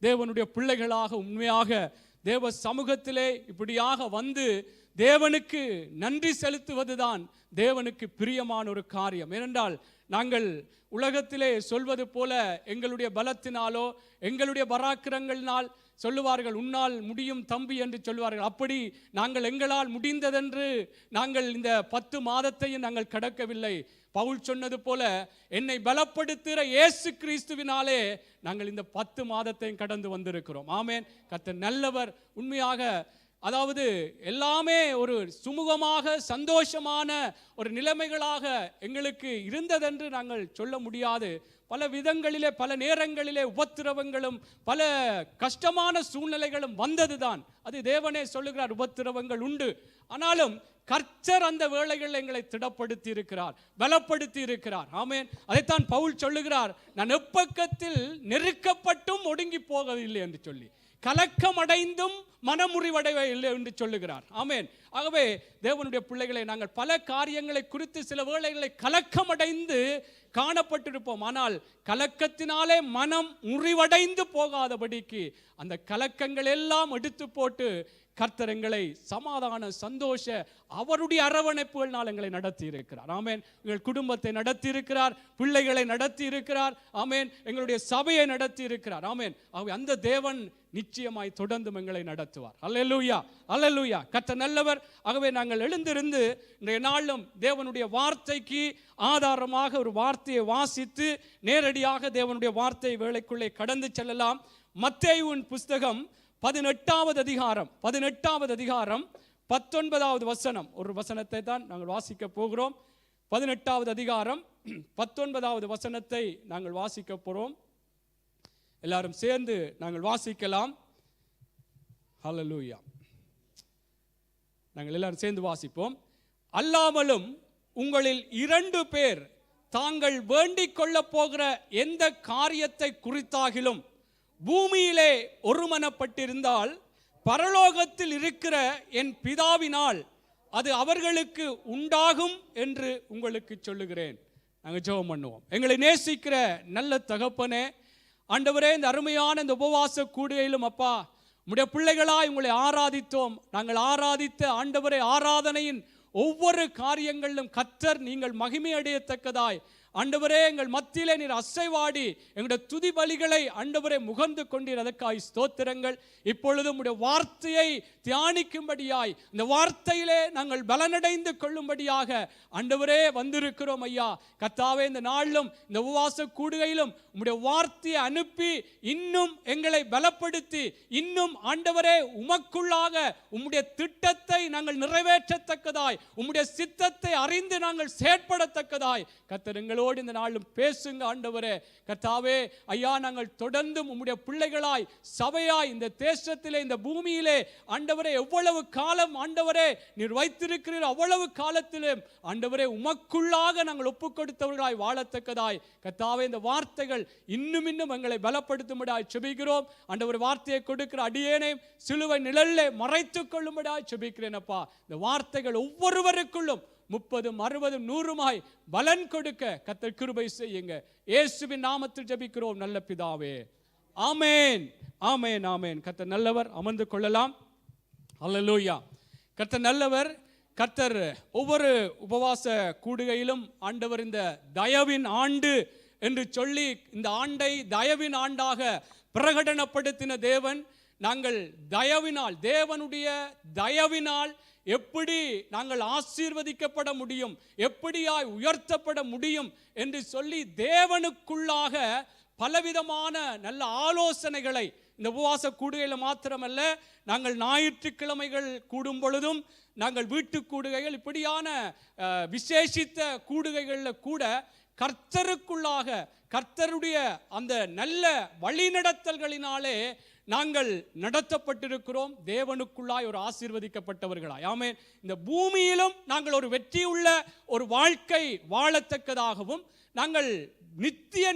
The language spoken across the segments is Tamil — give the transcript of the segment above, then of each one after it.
தேவனுடைய பிள்ளைகளாக உண்மையாக தேவ சமூகத்திலே இப்படியாக வந்து தேவனுக்கு நன்றி செலுத்துவதுதான் தேவனுக்கு பிரியமான ஒரு காரியம். ஏனென்றால் நாங்கள் உலகத்திலே சொல்வது போல எங்களுடைய பலத்தினாலோ எங்களுடைய பராக்கிரங்களினால் சொல்லுவார்கள், உன்னால் முடியும் தம்பி என்று சொல்லுவார்கள். அப்படி நாங்கள் எங்களால் முடிந்ததென்று நாங்கள் இந்த 10 மாதத்தையும் நாங்கள் கடக்கவில்லை. பவுல் சொன்னது போல என்னை பலப்படுத்துகிற இயேசு கிறிஸ்துவினாலே நாங்கள் இந்த 10 மாதத்தையும் கடந்து வந்திருக்கிறோம். ஆமேன். கர்த்தர் நல்லவர். உண்மையாக அதாவது எல்லாமே ஒரு சுமூகமாக சந்தோஷமான ஒரு நிலைமைகளாக எங்களுக்கு இருந்ததென்று நாங்கள் சொல்ல முடியாது. பல விதங்களிலே பல நேரங்களிலே உபத்திரவங்களும் பல கஷ்டமான சூழ்நிலைகளும் வந்ததுதான். அது தேவனே சொல்லுகிறார், உபத்திரவங்கள் உண்டு. ஆனாலும் கர்த்தர் அந்த வேளைகளில் எங்களை திடப்படுத்தி இருக்கிறார், பலப்படுத்தி இருக்கிறார். ஆமேன். அதைத்தான் பவுல் சொல்லுகிறார், நான் எப்பக்கத்தில் நெருக்கப்பட்டும் ஒடுங்கி போகவில்லை என்று சொல்லி, கலக்கம் அடைந்தும் மனமுறிவடைவே இல்லை என்று சொல்லுகிறார். ஆமேன். ஆகவே தேவனுடைய பிள்ளைகளை நாங்கள் பல காரியங்களை குறித்து சில வேளைகளை கலக்கம் அடைந்து காணப்பட்டிருப்போம். ஆனால் கலக்கத்தினாலே மனம் முறிவடைந்து போகாதபடிக்கு அந்த கலக்கங்கள் எல்லாம் எடுத்து போட்டு கர்த்தர் எங்களை சமாதான சந்தோஷ அவருடைய அரவணைப்புகளால் எங்களை நடத்தி இருக்கிறார். ஆமேன். எங்கள் குடும்பத்தை நடத்தி இருக்கிறார், பிள்ளைகளை நடத்தி இருக்கிறார். ஆமேன். எங்களுடைய சபையை நடத்தி இருக்கிறார். ஆமேன். ஆகவே அந்த தேவன் நிச்சயமாய் தொடர்ந்து எங்களை நடத்துவார். அல்லேலூயா, அல்லேலூயா. கர்த்தர் நல்லவர். ஆகவே நாங்கள் எழுந்திருந்து இன்றைய நாளும் தேவனுடைய வார்த்தைக்கு ஆதாரமாக ஒரு வார்த்தையை வாசித்து நேரடியாக தேவனுடைய வார்த்தை வேளைக்குள்ளே கடந்து செல்லலாம். மத்தேயுவின் புஸ்தகம் 18வது அதிகாரம் 19வது வசனம். ஒரு வசனத்தை தான் நாங்கள் வாசிக்க போகிறோம். 18வது அதிகாரம் 19வது வசனத்தை நாங்கள் வாசிக்க போகிறோம். எல்லாரும் சேர்ந்து நாங்கள் வாசிக்கலாம். ஹல்லேலூயா. நாங்கள் எல்லாரும் சேர்ந்து வாசிப்போம். அல்லாமலும் உங்களில் 2 பேர் தாங்கள் வேண்டிக் கொள்ள போகிற எந்த காரியத்தை குறித்தாகிலும் பூமியிலே ஒருமனப்பட்டிருந்தால் பரலோகத்தில் இருக்கிற என் பிதாவினால் அது அவர்களுக்கு உண்டாகும் என்று உங்களுக்கு சொல்லுகிறேன். நாங்கள் ஜெபம் பண்ணுவோம். எங்களை நேசிக்கிற நல்ல தகப்பனே, ஆண்டவரே, இந்த அருமையான இந்த உபவாச கூடுகையிலும் அப்பா உம்முடைய பிள்ளைகளாய் உங்களை ஆராதித்தோம். நாங்கள் ஆராதித்த ஆண்டவரே ஆராதனையின் ஒவ்வொரு காரியங்களிலும் கர்த்தர் நீங்கள் மகிமை அடையத்தக்கதாய் ஆண்டவரே எங்கள் மத்தியிலே நீர் அசைவாடி எங்களுடைய துதி பலிகளை ஆண்டவரே முகர்ந்து கொண்டீர். அதற்காய் ஸ்தோத்திரங்கள். இப்பொழுது உம்முடைய வார்த்தையை தியானிக்கும்படியாய் இந்த வார்த்தையிலே நாங்கள் பலனடைந்து கொள்ளும்படியாக ஆண்டவரே வந்திருக்கிறோம் ஐயா. கர்த்தாவே, இந்த நாளிலும் இந்த உபவாச கூடுகையிலும் உம்முடைய வார்த்தையை அனுப்பி இன்னும் எங்களை பலப்படுத்தி இன்னும் ஆண்டவரே உமக்குள்ளாக உம்முடைய திட்டத்தை நாங்கள் நிறைவேற்றத்தக்கதாய் உம்முடைய சித்தத்தை அறிந்து நாங்கள் செயற்படத்தக்கதாய் கர்த்தர் எங்களோடு இந்த நாளும் பேசுங்க ஆண்டவரே. கர்த்தாவே ஐயா, நாங்கள் தொடர்ந்து உம்முடைய பிள்ளைகளாய் சபையாய் இந்த தேசத்திலே இந்த பூமியிலே ஆண்டவரே எவ்வளவு காலம் ஆண்டவரே நீர் வைத்திருக்கிறீர் அவ்வளவு காலத்திலும் ஆண்டவரே உமக்குள்ளாக நாங்கள் ஒப்புக் கொடுத்தவர்களாய் வாழத்தக்கதாய் கர்த்தாவே இந்த வார்த்தைகள் இன்னும் எங்களை பலப்படுத்தும்படியாய் செபிக்கிறோம். ஆண்டவர் வார்த்தையை கொடுக்கிற அடியேனை சிலுவை நிழலிலே மறைத்துக் கொள்ளும்படியாய் செபிக்கிறேன் அப்பா. இந்த வார்த்தைகள் ஒவ்வொருவருக்குள்ளும் 30, 60, 100 பலன் கொடுக்க கர்த்தர் கிருபை செய்யுங்க. இயேசுவின் நாமத்தில் ஜெபிக்கிறோம் நல்ல பிதாவே. ஆமென், ஆமென், ஆமென். கர்த்தர் நல்லவர். அமர்ந்து கொள்ளலாம். அல்லேலூயா. கர்த்தர் நல்லவர். கர்த்தர் ஒவ்வொரு உபவாச கூடுகையிலும் ஆண்டவர் இந்த தயவின் ஆண்டு என்று சொல்லி இந்த ஆண்டை தயவின் ஆண்டாக பிரகடனப்படுத்தின தேவன். நாங்கள் தயவினால் தேவனுடைய தயவினால் எப்படி நாங்கள் ஆசீர்வதிக்கப்பட முடியும், எப்படியாய் உயர்த்தப்பட முடியும் என்று சொல்லி தேவனுக்குள்ளாக பலவிதமான நல்ல ஆலோசனைகளை இந்த உபவாச கூடுகையில் மாத்திரமல்ல, நாங்கள் ஞாயிற்றுக்கிழமைகள் கூடும் பொழுதும் நாங்கள் வீட்டு கூடுகைகள் இப்படியான விசேஷித்த கூடுகைகளில் கூட கர்த்தருக்குள்ளாக கர்த்தருடைய அந்த நல்ல வழிநடத்தல்களினாலே நாங்கள் நடத்தப்பட்டிருக்கிறோம். தேவனுக்குள்ளாய் ஒரு ஆசீர்வதிக்கப்பட்டவர்களாய். ஆமென். இந்த பூமியிலும் நாங்கள் ஒரு வெற்றியுள்ள ஒரு வாழ்க்கை வாழத்தக்கதாகவும் நாங்கள்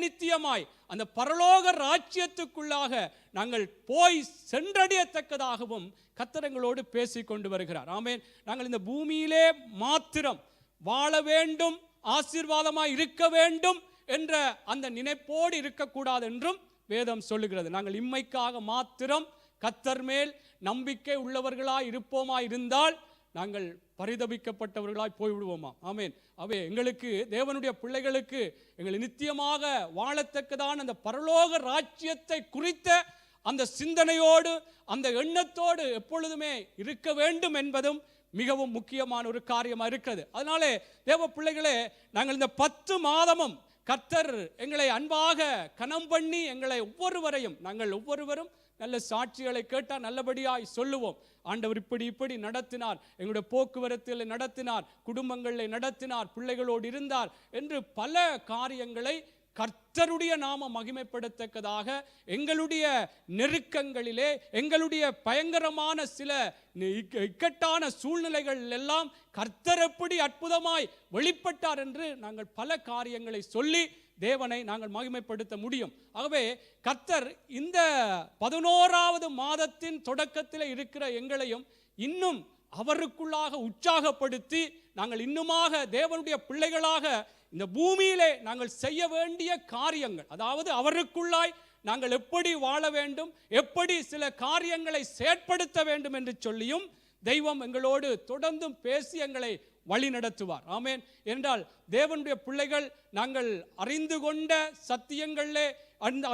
நித்தியமாய் அந்த பரலோக ராஜ்யத்துக்குள்ளாக நாங்கள் போய் சென்றடையத்தக்கதாகவும் கர்த்தர் எங்களோடு பேசிக் கொண்டு வருகிறார். ஆமென். நாங்கள் இந்த பூமியிலே மாத்திரம் வாழ வேண்டும், ஆசீர்வாதமாய் இருக்க வேண்டும் என்ற அந்த நினைப்போடு இருக்கக்கூடாது என்றும் வேதம் சொல்லுகிறது. நாங்கள் இம்மைக்காக மாத்திரம் கர்த்தர் மேல் நம்பிக்கை உள்ளவர்களாய் இருப்போமாய் இருந்தால் நாங்கள் பரிதபிக்கப்பட்டவர்களாய் போய்விடுவோமா? ஆமேன். அவே எங்களுக்கு, தேவனுடைய பிள்ளைகளுக்கு, எங்களை நித்தியமாக வாழத்தக்கதான அந்த பரலோக ராஜ்யத்தை குறித்த அந்த சிந்தனையோடு, அந்த எண்ணத்தோடு எப்பொழுதுமே இருக்க வேண்டும் என்பதும் மிகவும் முக்கியமான ஒரு காரியமாக இருக்கிறது. அதனாலே தேவ பிள்ளைகளே, நாங்கள் இந்த 10 மாதமும் கர்த்தர் எங்களை அன்பாக கனம் பண்ணி எங்களை ஒவ்வொருவரையும், நாங்கள் ஒவ்வொருவரும் நல்ல சாட்சிகளை கேட்டால் நல்லபடியாய் சொல்லுவோம். ஆண்டவர் இப்படி நடத்தினார், எங்களுடைய போக்குவரத்தில் நடத்தினார், குடும்பங்களில் நடத்தினார், பிள்ளைகளோடு இருந்தார் என்று பல காரியங்களை கர்த்தருடைய நாம மகிமைப்படத்தக்கதாக எங்களுடைய நெருக்கங்களிலே, எங்களுடைய பயங்கரமான சில இக்கட்டான சூழ்நிலைகள் எல்லாம் கர்த்தர் எப்படி அற்புதமாய் வெளிப்பட்டார் என்று நாங்கள் பல காரியங்களை சொல்லி தேவனை நாங்கள் மகிமைப்படுத்த முடியும். ஆகவே கர்த்தர் இந்த 11வது மாதத்தின் தொடக்கத்தில் இருக்கிற எங்களையும் இன்னும் அவருக்குள்ளாக உற்சாகப்படுத்தி நாங்கள் இன்னுமாக தேவனுடைய பிள்ளைகளாக இந்த பூமியிலே நாங்கள் செய்ய வேண்டிய காரியங்கள், அதாவது அவருக்குள்ளாய் நாங்கள் எப்படி வாழ வேண்டும், எப்படி சில காரியங்களை செயற்படுத்த வேண்டும் என்று சொல்லியும் தெய்வம் எங்களோடு தொடர்ந்தும் பேசி எங்களை வழி நடத்துவார். ஆமேன். என்றால் தேவனுடைய பிள்ளைகள் நாங்கள் அறிந்து கொண்ட சத்தியங்களிலே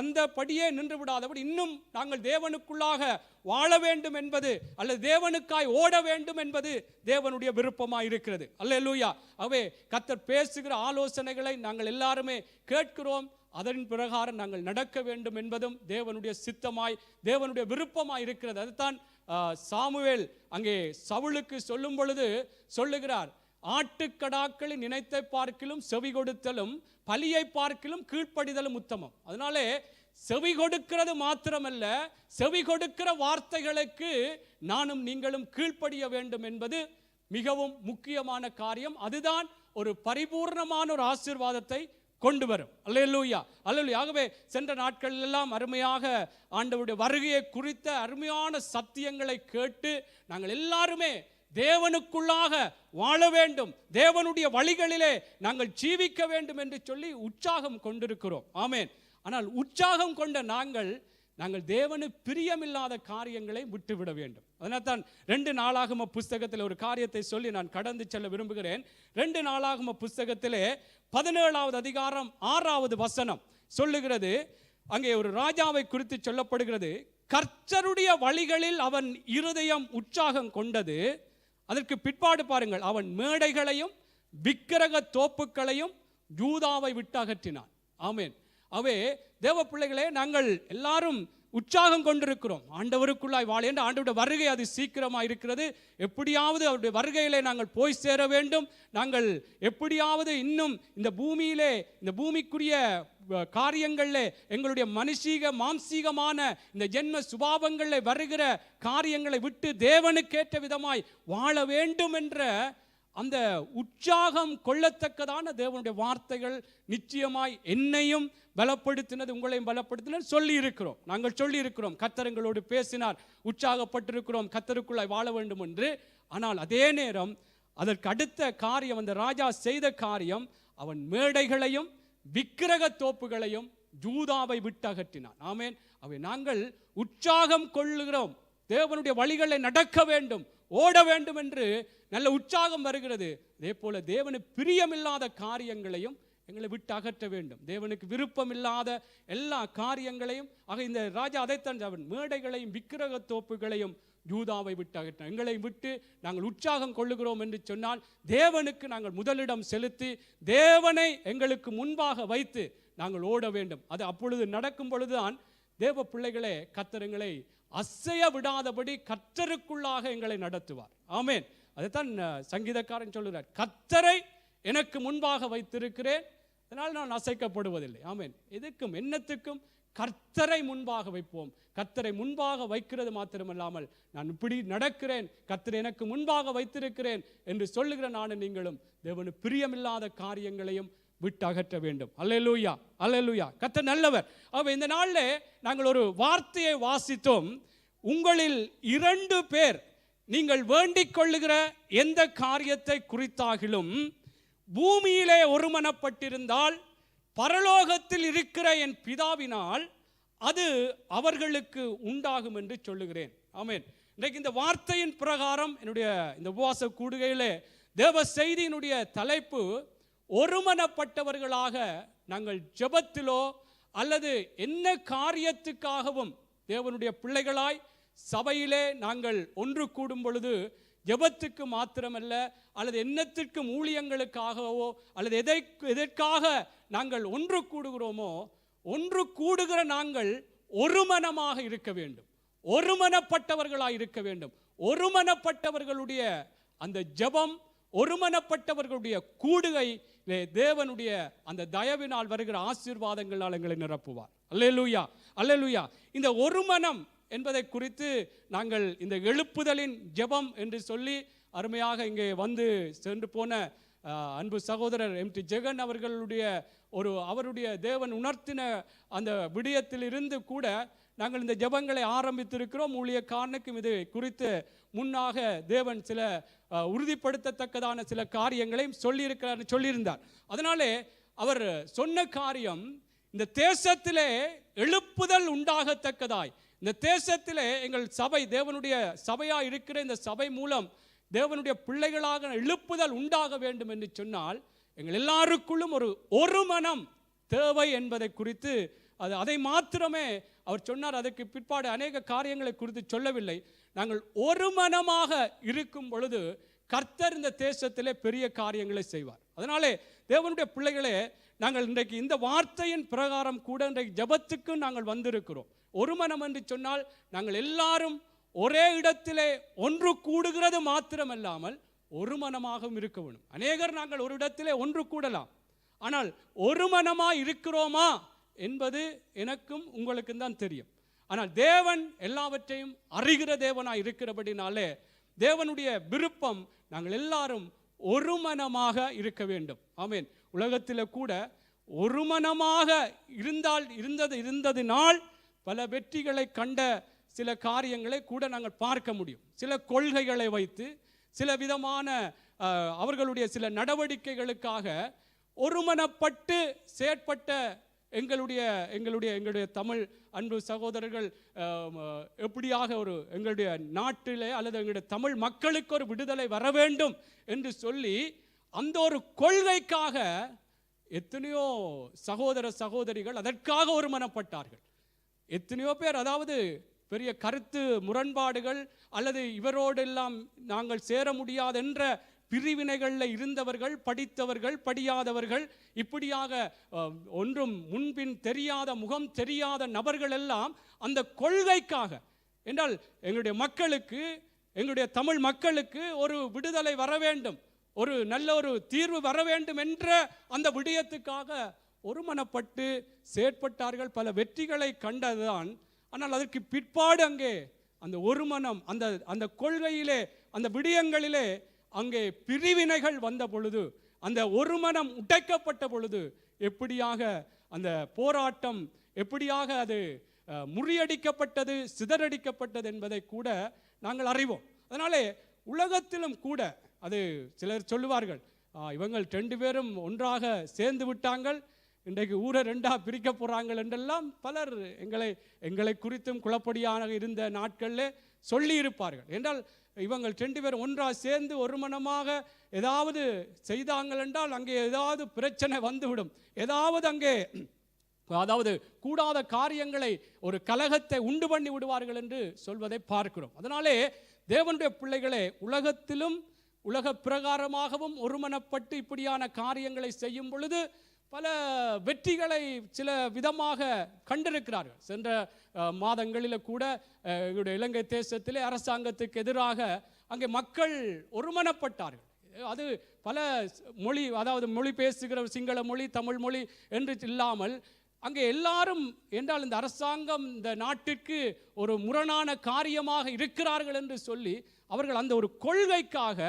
அந்த படியே நின்று விடாதபடி இன்னும் நாங்கள் தேவனுக்குள்ளாக வாழ வேண்டும் என்பது, அல்லது தேவனுக்காய் ஓட வேண்டும் என்பது தேவனுடைய விருப்பமாக இருக்கிறது. அல்லேலூயா. அவே கர்த்தர் பேசுகிற ஆலோசனைகளை நாங்கள் எல்லாருமே கேட்கிறோம். அதன் பிரகாரம் நாங்கள் நடக்க வேண்டும் என்பதும் தேவனுடைய சித்தமாய், தேவனுடைய விருப்பமாய் இருக்கிறது. அதுதான் சாமுவேல் அங்கே சவுலுக்கு சொல்லும் பொழுது சொல்லுகிறார், ஆட்டுக்கடாக்களின் நினைத்தை பார்க்கிலும் செவி கொடுத்தலும் பலியை பார்க்கிலும் கீழ்ப்படிதலும் உத்தமம். அதனாலே செவி கொடுக்கிறது மாத்திரமல்ல, செவி கொடுக்கிற வார்த்தைகளுக்கு நானும் நீங்களும் கீழ்ப்படிய வேண்டும் என்பது மிகவும் முக்கியமான காரியம். அதுதான் ஒரு பரிபூர்ணமான ஒரு ஆசீர்வாதத்தை கொண்டு வரும். அல்லேலூயா, அல்லேலூயா. ஆகவே சென்ற நாட்கள் எல்லாம் அருமையாக ஆண்டவருடைய வருகையை குறித்த அருமையான சத்தியங்களை கேட்டு நாங்கள் எல்லாருமே தேவனுக்குள்ளாக வாழ வேண்டும், தேவனுடைய வழிகளிலே நாங்கள் ஜீவிக்க வேண்டும் என்று சொல்லி உற்சாகம் கொண்டிருக்கிறோம். ஆமேன். ஆனால் உற்சாகம் கொண்ட நாங்கள் தேவனுக்கு பிரியமில்லாத காரியங்களை விட்டுவிட வேண்டும். அதனால் தான் 2 நாளாகம புஸ்தகத்தில் ஒரு காரியத்தை சொல்லி நான் கடந்து செல்ல விரும்புகிறேன். 2 நாளாகம புஸ்தகத்திலே 17வது அதிகாரம் 6வது வசனம் சொல்லுகிறது. அங்கே ஒரு ராஜாவை குறித்து சொல்லப்படுகிறது. கர்த்தருடைய வழிகளில் அவன் இருதயம் உற்சாகம் கொண்டது. அதற்கு பிற்பாடு பாருங்கள், அவன் மேடைகளையும் விக்கிரக தோப்புகளையும் யூதாவை விட்டு அகற்றினான். ஆமேன். அவே தேவ பிள்ளைகளே, நாங்கள் எல்லாரும் உற்சாகம் கொண்டிருக்கிறோம். ஆண்டவருக்குள்ளாய் வாழ என்று ஆண்டவருடைய வருகை அது சீக்கிரமாக இருக்கிறது. எப்படியாவது அவருடைய வருகையிலே நாங்கள் போய் சேர வேண்டும். நாங்கள் எப்படியாவது இன்னும் இந்த பூமியிலே, இந்த பூமிக்குரிய காரியங்களில் எங்களுடைய மனுஷீக மாம்சீகமான இந்த ஜென்ம சுபாவங்களில் வருகிற காரியங்களை விட்டு தேவனுக்கேற்ற விதமாய் வாழ வேண்டும் என்ற அந்த உற்சாகம் கொள்ளத்தக்கதான தேவனுடைய வார்த்தைகள் நிச்சயமாய் என்னையும் பலப்படுத்தினது, உங்களையும் பலப்படுத்தினது சொல்லி இருக்கிறோம். நாங்கள் சொல்லி இருக்கிறோம், கர்த்தர் எங்களோடு பேசினார், உற்சாகப்பட்டிருக்கிறோம், கர்த்தருக்குள்ளாய் வாழ வேண்டும் என்று. ஆனால் அதே நேரம் அதற்கு அடுத்த காரியம், அந்த ராஜா செய்த காரியம், அவன் மேடைகளையும் விக்கிரக தோப்புகளையும் யூதாவை விட்டு அகற்றினான். ஆமேன். அவை நாங்கள் உற்சாகம் கொள்ளுகிறோம், தேவனுடைய வழிகளை நடக்க வேண்டும், ஓட வேண்டும் என்று நல்ல உற்சாகம் வருகிறது. அதே போல தேவனுக்கு பிரியமில்லாத காரியங்களையும் எங்களை விட்டு அகற்ற வேண்டும். தேவனுக்கு விருப்பம் இல்லாத எல்லா காரியங்களையும். ஆக இந்த ராஜா அதைத்தான், அவன் மேடைகளையும் விக்கிரக தோப்புகளையும் யூதாவை விட்டு அகற்றினான். எங்களை விட்டு நாங்கள் உற்சாகம் கொள்ளுகிறோம் என்று சொன்னால் தேவனுக்கு நாங்கள் முதலிடம் செலுத்தி தேவனை எங்களுக்கு முன்பாக வைத்து நாங்கள் ஓட வேண்டும். அது அப்பொழுது நடக்கும் பொழுதுதான் தேவ பிள்ளைகளே, கர்த்தர் எங்களை அசைய விடாதபடி கர்த்தருக்குள்ளாக எங்களை நடத்துவார். ஆமேன். அதைத்தான் சங்கீதக்காரன் சொல்லுகிறார், கர்த்தரை எனக்கு முன்பாக வைத்திருக்கிறேன், அதனால் நான் அசைக்கப்படுவதில்லை. ஆமேன். எதுக்கும் என்னத்துக்கும் கர்த்தரை முன்பாக வைப்போம். கர்த்தரை முன்பாக வைக்கிறது மாத்திரமல்லாமல், நான் இப்படி நடக்கிறேன், கர்த்தரை எனக்கு முன்பாக வைத்திருக்கிறேன் என்று சொல்லுகிற நானும் நீங்களும் தேவனுக்கு பிரியமில்லாத காரியங்களையும் விட்டு அகற்ற வேண்டும். அல்லேலூயா, அல்லேலூயா. கர்த்தர் நல்லவர். ஆக இந்த நாளில் நாங்கள் ஒரு வார்த்தையை வாசித்தோம். உங்களில் 2 பேர் நீங்கள் வேண்டிக் கொள்ளுகிற எந்த காரியத்தை குறித்தாகிலும் பூமியிலே ஒருமனப்பட்டிருந்தால் பரலோகத்தில் இருக்கிற என் பிதாவினால் அது அவர்களுக்கு உண்டாகும் என்று சொல்லுகிறேன். ஆமென். இன்றைக்கு இந்த வார்த்தையின் பிரகாரம் என்னுடைய இந்த உபவாச கூடுகையிலே தேவ செய்தியினுடைய தலைப்பு, ஒருமனப்பட்டவர்களாக நாங்கள் ஜெபத்திலோ அல்லது என்ன காரியத்துக்காகவும் தேவனுடைய பிள்ளைகளாய் சபையிலே நாங்கள் ஒன்று கூடும் பொழுது ஜெபத்துக்கு மாத்திரமல்ல, அல்லது என்னத்திற்கும் ஊழியங்களுக்காகவோ அல்லது எதற்காக நாங்கள் ஒன்று கூடுகிறோமோ, ஒன்று கூடுகிற நாங்கள் ஒருமனமாக இருக்க வேண்டும், ஒருமனப்பட்டவர்களாக இருக்க வேண்டும். ஒருமனப்பட்டவர்களுடைய அந்த ஜெபம், ஒருமனப்பட்டவர்களுடைய கூடுகை தேவனுடைய அந்த தயவினால் வருகிற ஆசீர்வாதங்களால் எங்களை நிரப்புவார். அல்லேலூயா, அல்லேலூயா. இந்த ஒருமனம் என்பதை குறித்து நாங்கள் இந்த எழுப்புதலின் ஜெபம் என்று சொல்லி அருமையாக இங்கே வந்து சென்று போன அன்பு சகோதரர் எம்.டி. ஜெகன் அவர்களுடைய அவருடைய தேவன் உணர்த்தின அந்த விடயத்தில் இருந்து கூட நாங்கள் இந்த ஜெபங்களை ஆரம்பித்திருக்கிறோம். ஊழியக்காரனுக்கும் இது குறித்து முன்னாக தேவன் சில உறுதிப்படுத்தத்தக்கதான சில காரியங்களையும் சொல்லியிருந்தார். அதனாலே அவர் சொன்ன காரியம், இந்த தேசத்திலே எழுப்புதல் உண்டாகத்தக்கதாய், இந்த தேசத்திலே எங்கள் சபை தேவனுடைய சபையாக இருக்கிற இந்த சபை மூலம் தேவனுடைய பிள்ளைகளாக எழுப்புதல் உண்டாக வேண்டும் என்று சொன்னால் எங்கள் எல்லாருக்குள்ளும் ஒரு மனம் தேவை என்பதை குறித்து அதை மாத்திரமே அவர் சொன்னார். அதற்கு பிற்பாடு அநேக காரியங்களை குறித்து சொல்லவில்லை. நாங்கள் ஒரு மனமாக இருக்கும் பொழுது கர்த்தர் இந்த தேசத்திலே பெரிய காரியங்களை செய்வார். அதனாலே தேவனுடைய பிள்ளைகளே, நாங்கள் இன்றைக்கு இந்த வார்த்தையின் பிரகாரம் கூட இன்றைக்கு ஜெபத்துக்கு நாங்கள் வந்திருக்கிறோம். ஒரு மனம் என்று சொன்னால் நாங்கள் எல்லாரும் ஒரே இடத்திலே ஒன்று கூடுகிறது மாத்திரமல்லாமல் ஒரு மனமாகவும் இருக்க வேண்டும். அநேகர் நாங்கள் ஒரு இடத்திலே ஒன்று கூடலாம், ஆனால் ஒரு மனமாக இருக்கிறோமா என்பது எனக்கும் உங்களுக்கும் தான் தெரியும். ஆனால் தேவன் எல்லாவற்றையும் அறிகிற தேவனாக இருக்கிறபடினாலே தேவனுடைய விருப்பம் நாங்கள் எல்லாரும் ஒரு மனமாக இருக்க வேண்டும். ஆமென். உலகத்தில் கூட ஒரு மனமாக இருந்ததினால் பல வெற்றிகளை கண்ட சில காரியங்களை கூட நாங்கள் பார்க்க முடியும். சில கொள்கைகளை வைத்து சில விதமான அவர்களுடைய சில நடவடிக்கைகளுக்காக ஒருமனப்பட்டு செயற்பட்ட எங்களுடைய தமிழ் அன்பு சகோதரர்கள் எப்படியாக எங்களுடைய நாட்டிலே அல்லது எங்களுடைய தமிழ் மக்களுக்கு ஒரு விடுதலை வர வேண்டும் என்று சொல்லி அந்த ஒரு கொள்கைக்காக எத்தனையோ சகோதர சகோதரிகள் அதற்காக ஒருமனப்பட்டார்கள். எத்தனையோ பேர், அதாவது பெரிய கருத்து முரண்பாடுகள் அல்லது இவரோடெல்லாம் நாங்கள் சேர முடியாது என்ற பிரிவினைகளில் இருந்தவர்கள், படித்தவர்கள், படியாதவர்கள், இப்படியாக ஒன்றும் முன்பின் தெரியாத முகம் தெரியாத நபர்கள் எல்லாம் அந்த கொள்கைக்காக, என்றால் எங்களுடைய மக்களுக்கு, எங்களுடைய தமிழ் மக்களுக்கு ஒரு விடுதலை வர வேண்டும், ஒரு நல்ல ஒரு தீர்வு வர வேண்டும் என்ற அந்த விடயத்துக்காக ஒருமனப்பட்டு செயற்பட்டார்கள். பல வெற்றிகளை கண்டதுதான். ஆனால் அதற்கு பிற்பாடு அங்கே அந்த ஒருமனம், அந்த கொள்கையிலே, அந்த விடயங்களிலே அங்கே பிரிவினைகள் வந்த பொழுது, அந்த ஒருமனம் உடைக்கப்பட்ட பொழுது எப்படியாக அந்த போராட்டம் எப்படியாக அது முறியடிக்கப்பட்டது, சிதறடிக்கப்பட்டது என்பதை கூட நாங்கள் அறிவோம். அதனாலே உலகத்திலும் கூட அது சிலர் சொல்லுவார்கள், இவங்கள் 2 பேரும் ஒன்றாக சேர்ந்து விட்டாங்கள், இன்றைக்கு ஊரை 2ஆக பிரிக்க போகிறாங்கள் என்றெல்லாம் பலர் எங்களை குறித்தும் குழப்படியாக இருந்த நாட்களில் சொல்லி இருப்பார்கள். என்றால் இவங்கள் 2 பேரும் ஒன்றாக சேர்ந்து ஒரு மனமாக ஏதாவது செய்தாங்கள் என்றால் அங்கே ஏதாவது பிரச்சனை வந்துவிடும், ஏதாவது அங்கே அதாவது கூடாத காரியங்களை, ஒரு கலகத்தை உண்டு பண்ணி விடுவார்கள் என்று சொல்வதை பார்க்கிறோம். அதனாலே தேவனுடைய பிள்ளைகளே, உலகத்திலும் உலக பிரகாரமாகவும் ஒருமனப்பட்டு இப்படியான காரியங்களை செய்யும் பொழுது பல வெற்றிகளை சில விதமாக கண்டிருக்கிறார்கள். சென்ற மாதங்களில் கூட எங்களுடைய இலங்கை தேசத்திலே அரசாங்கத்துக்கு எதிராக அங்கே மக்கள் ஒருமனப்பட்டார்கள். அது பல மொழி, அதாவது மொழி பேசுகிற சிங்கள மொழி, தமிழ் மொழி என்று இல்லாமல் அங்கே எல்லாரும், என்றால் இந்த அரசாங்கம் இந்த நாட்டிற்கு ஒரு முரணான காரியமாக இருக்கிறார்கள் என்று சொல்லி அவர்கள் அந்த ஒரு கொள்கைக்காக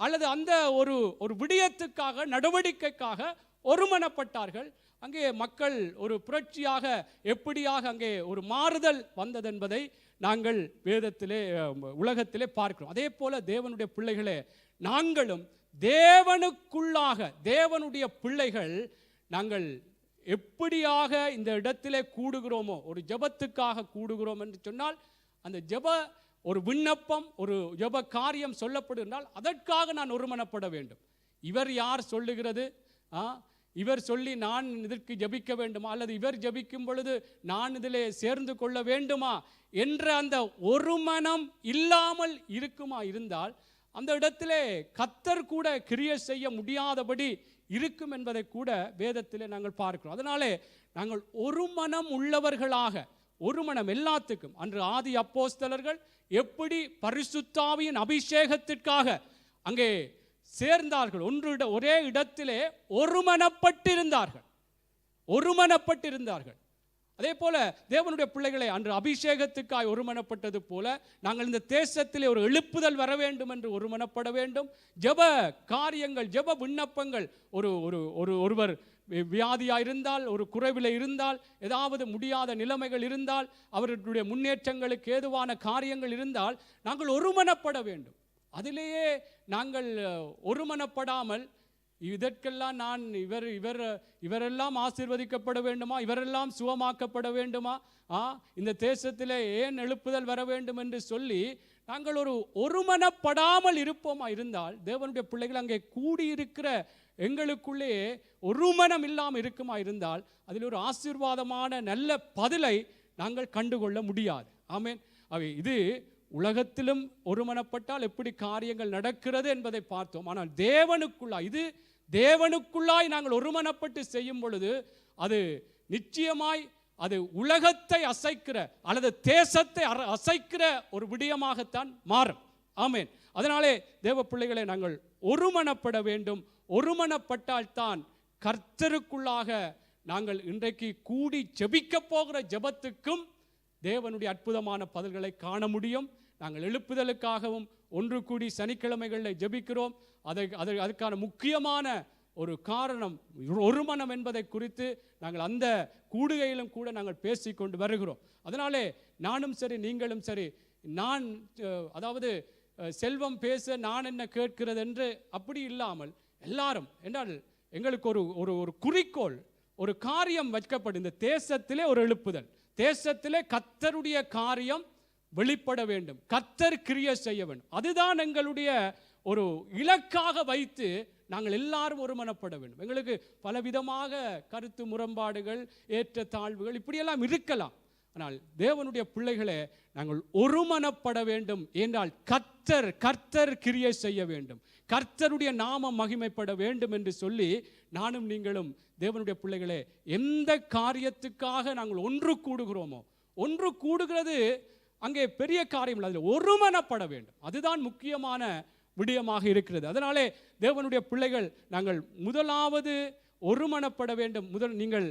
அல்லது அந்த ஒரு விடயத்துக்காக, நடவடிக்கைக்காக ஒருமனப்பட்டார்கள். அங்கே மக்கள் ஒரு புரட்சியாக எப்படியாக அங்கே ஒரு மாறுதல் வந்தது என்பதை நாங்கள் வேதத்திலே, உலகத்திலே பார்க்கிறோம். அதே போல தேவனுடைய பிள்ளைகளே, நாங்களும் தேவனுக்குள்ளாக, தேவனுடைய பிள்ளைகள், நாங்கள் எப்படியாக இந்த இடத்திலே கூடுகிறோமோ, ஒரு ஜெபத்துக்காக கூடுகிறோம் என்று சொன்னால், அந்த ஜெப ஒரு விண்ணப்பம், ஒரு ஜெப காரியம் சொல்லப்படுகிறால் அதற்காக நான் ஒருமனப்பட வேண்டும். இவர் யார் சொல்லுகிறது, இவர் சொல்லி நான் இதற்கு ஜெபிக்க வேண்டுமா, அல்லது இவர் ஜெபிக்கும் பொழுது நான் இதிலே சேர்ந்து கொள்ள வேண்டுமா என்ற அந்த ஒரு மனம் இல்லாமல் இருக்குமா இருந்தால் அந்த இடத்திலே கர்த்தர் கூட கிரியை செய்ய முடியாதபடி இருக்கும் என்பதை கூட வேதத்திலே நாங்கள் பார்க்கிறோம். அதனாலே நாங்கள் ஒரு மனம் உள்ளவர்களாக, ஒரு மனம் எல்லாத்துக்கும். அன்று ஆதி அப்போஸ்தலர்கள் எப்படி பரிசுத்தாவியின் அபிஷேகத்திற்காக அங்கே சேர்ந்தார்கள், ஒரே இடத்திலே ஒருமனப்பட்டிருந்தார்கள். அதே போல தேவனுடைய பிள்ளைகளை அன்று அபிஷேகத்துக்காய் ஒருமனப்பட்டது போல நாங்கள் இந்த தேசத்திலே ஒரு எழுப்புதல் வர வேண்டும் என்று ஒருமனப்பட வேண்டும். ஜெப காரியங்கள், ஜெப விண்ணப்பங்கள், ஒருவர் வியாதியாக இருந்தால், ஒரு குறைவில் இருந்தால், ஏதாவது முடியாத நிலைமைகள் இருந்தால், அவர்களுடைய முன்னேற்றங்களுக்கு ஏதுவான காரியங்கள் இருந்தால் நாங்கள் ஒருமனப்பட வேண்டும். அதிலேயே நாங்கள் ஒருமனப்படாமல் இதற்கெல்லாம் நான் இவரெல்லாம் ஆசீர்வதிக்கப்பட வேண்டுமா, இவரெல்லாம் சுகமாக்கப்பட வேண்டுமா, இந்த தேசத்திலே ஏன் எழுப்புதல் வர வேண்டும் என்று சொல்லி நாங்கள் ஒருமனப்படாமல் இருப்போமா இருந்தால் தேவனுடைய பிள்ளைகள் அங்கே கூடியிருக்கிற எங்களுக்குள்ளே ஒருமனம் இல்லாமல் இருக்குமா இருந்தால் அதில் ஒரு ஆசீர்வாதமான நல்ல பதிலை நாங்கள் கண்டுகொள்ள முடியாது. ஆமென். இது உலகத்திலும் ஒருமனப்பட்டால் எப்படி காரியங்கள் நடக்கிறது என்பதை பார்த்தோம். ஆனால் தேவனுக்குள்ளாய் நாங்கள் ஒருமனப்பட்டு செய்யும் பொழுது அது நிச்சயமாய் அது உலகத்தை அசைக்கிற அல்லது தேசத்தை அசைக்கிற ஒரு விடயமாகத்தான் மாறும். ஆமென். அதனாலே தேவ பிள்ளைகளை நாங்கள் ஒருமனப்பட வேண்டும். ஒருமனப்பட்டால்தான் கர்த்தருக்குள்ளாக நாங்கள் இன்றைக்கு கூடி ஜெபிக்க போகிற ஜெபத்துக்கும் தேவனுடைய அற்புதமான பதில்களை காண முடியும். நாங்கள் எழுப்புதலுக்காகவும் ஒன்று கூடி சனிக்கிழமைகளில் ஜெபிக்கிறோம். அதுக்கான முக்கியமான ஒரு காரணம் ஒருமனம் என்பதை குறித்து நாங்கள் அந்த கூடுகையிலும் கூட நாங்கள் பேசிக்கொண்டு வருகிறோம். அதனாலே நானும் சரி, நீங்களும் சரி, அதாவது செல்வம் பேச நான் என்ன கேட்கிறது என்று அப்படி இல்லாமல் எல்லாரும் என்றால் எங்களுக்கு ஒரு குறிக்கோள், ஒரு காரியம் வைக்கப்படும். இந்த தேசத்திலே ஒரு எழுப்புதல், தேசத்திலே கர்த்தருடைய காரியம் வெளிப்பட வேண்டும், கர்த்தர் கிரியை செய்ய வேண்டும். அதுதான் எங்களுடைய ஒரு இலக்காக வைத்து நாங்கள் எல்லாரும் ஒருமனப்பட வேண்டும். எங்களுக்கு பலவிதமாக கருத்து முரண்பாடுகள், ஏற்ற தாழ்வுகள் இப்படியெல்லாம் இருக்கலாம். ஆனால் தேவனுடைய பிள்ளைகளே நாங்கள் ஒருமனப்பட வேண்டும் என்றால் கர்த்தர் கிரியை செய்ய வேண்டும், கர்த்தருடைய நாமம் மகிமைப்பட வேண்டும் என்று சொல்லி நானும் நீங்களும் தேவனுடைய பிள்ளைகளே எந்த காரியத்துக்காக நாங்கள் ஒன்று கூடுகிறோமோ, ஒன்று கூடுகிறது அங்கே பெரிய காரியம் இல்லை, அதில் ஒருமனப்பட வேண்டும். அதுதான் முக்கியமான விடயமாக இருக்கிறது. அதனாலே தேவனுடைய பிள்ளைகள் நாங்கள் முதலாவது ஒருமனப்பட வேண்டும். நீங்கள்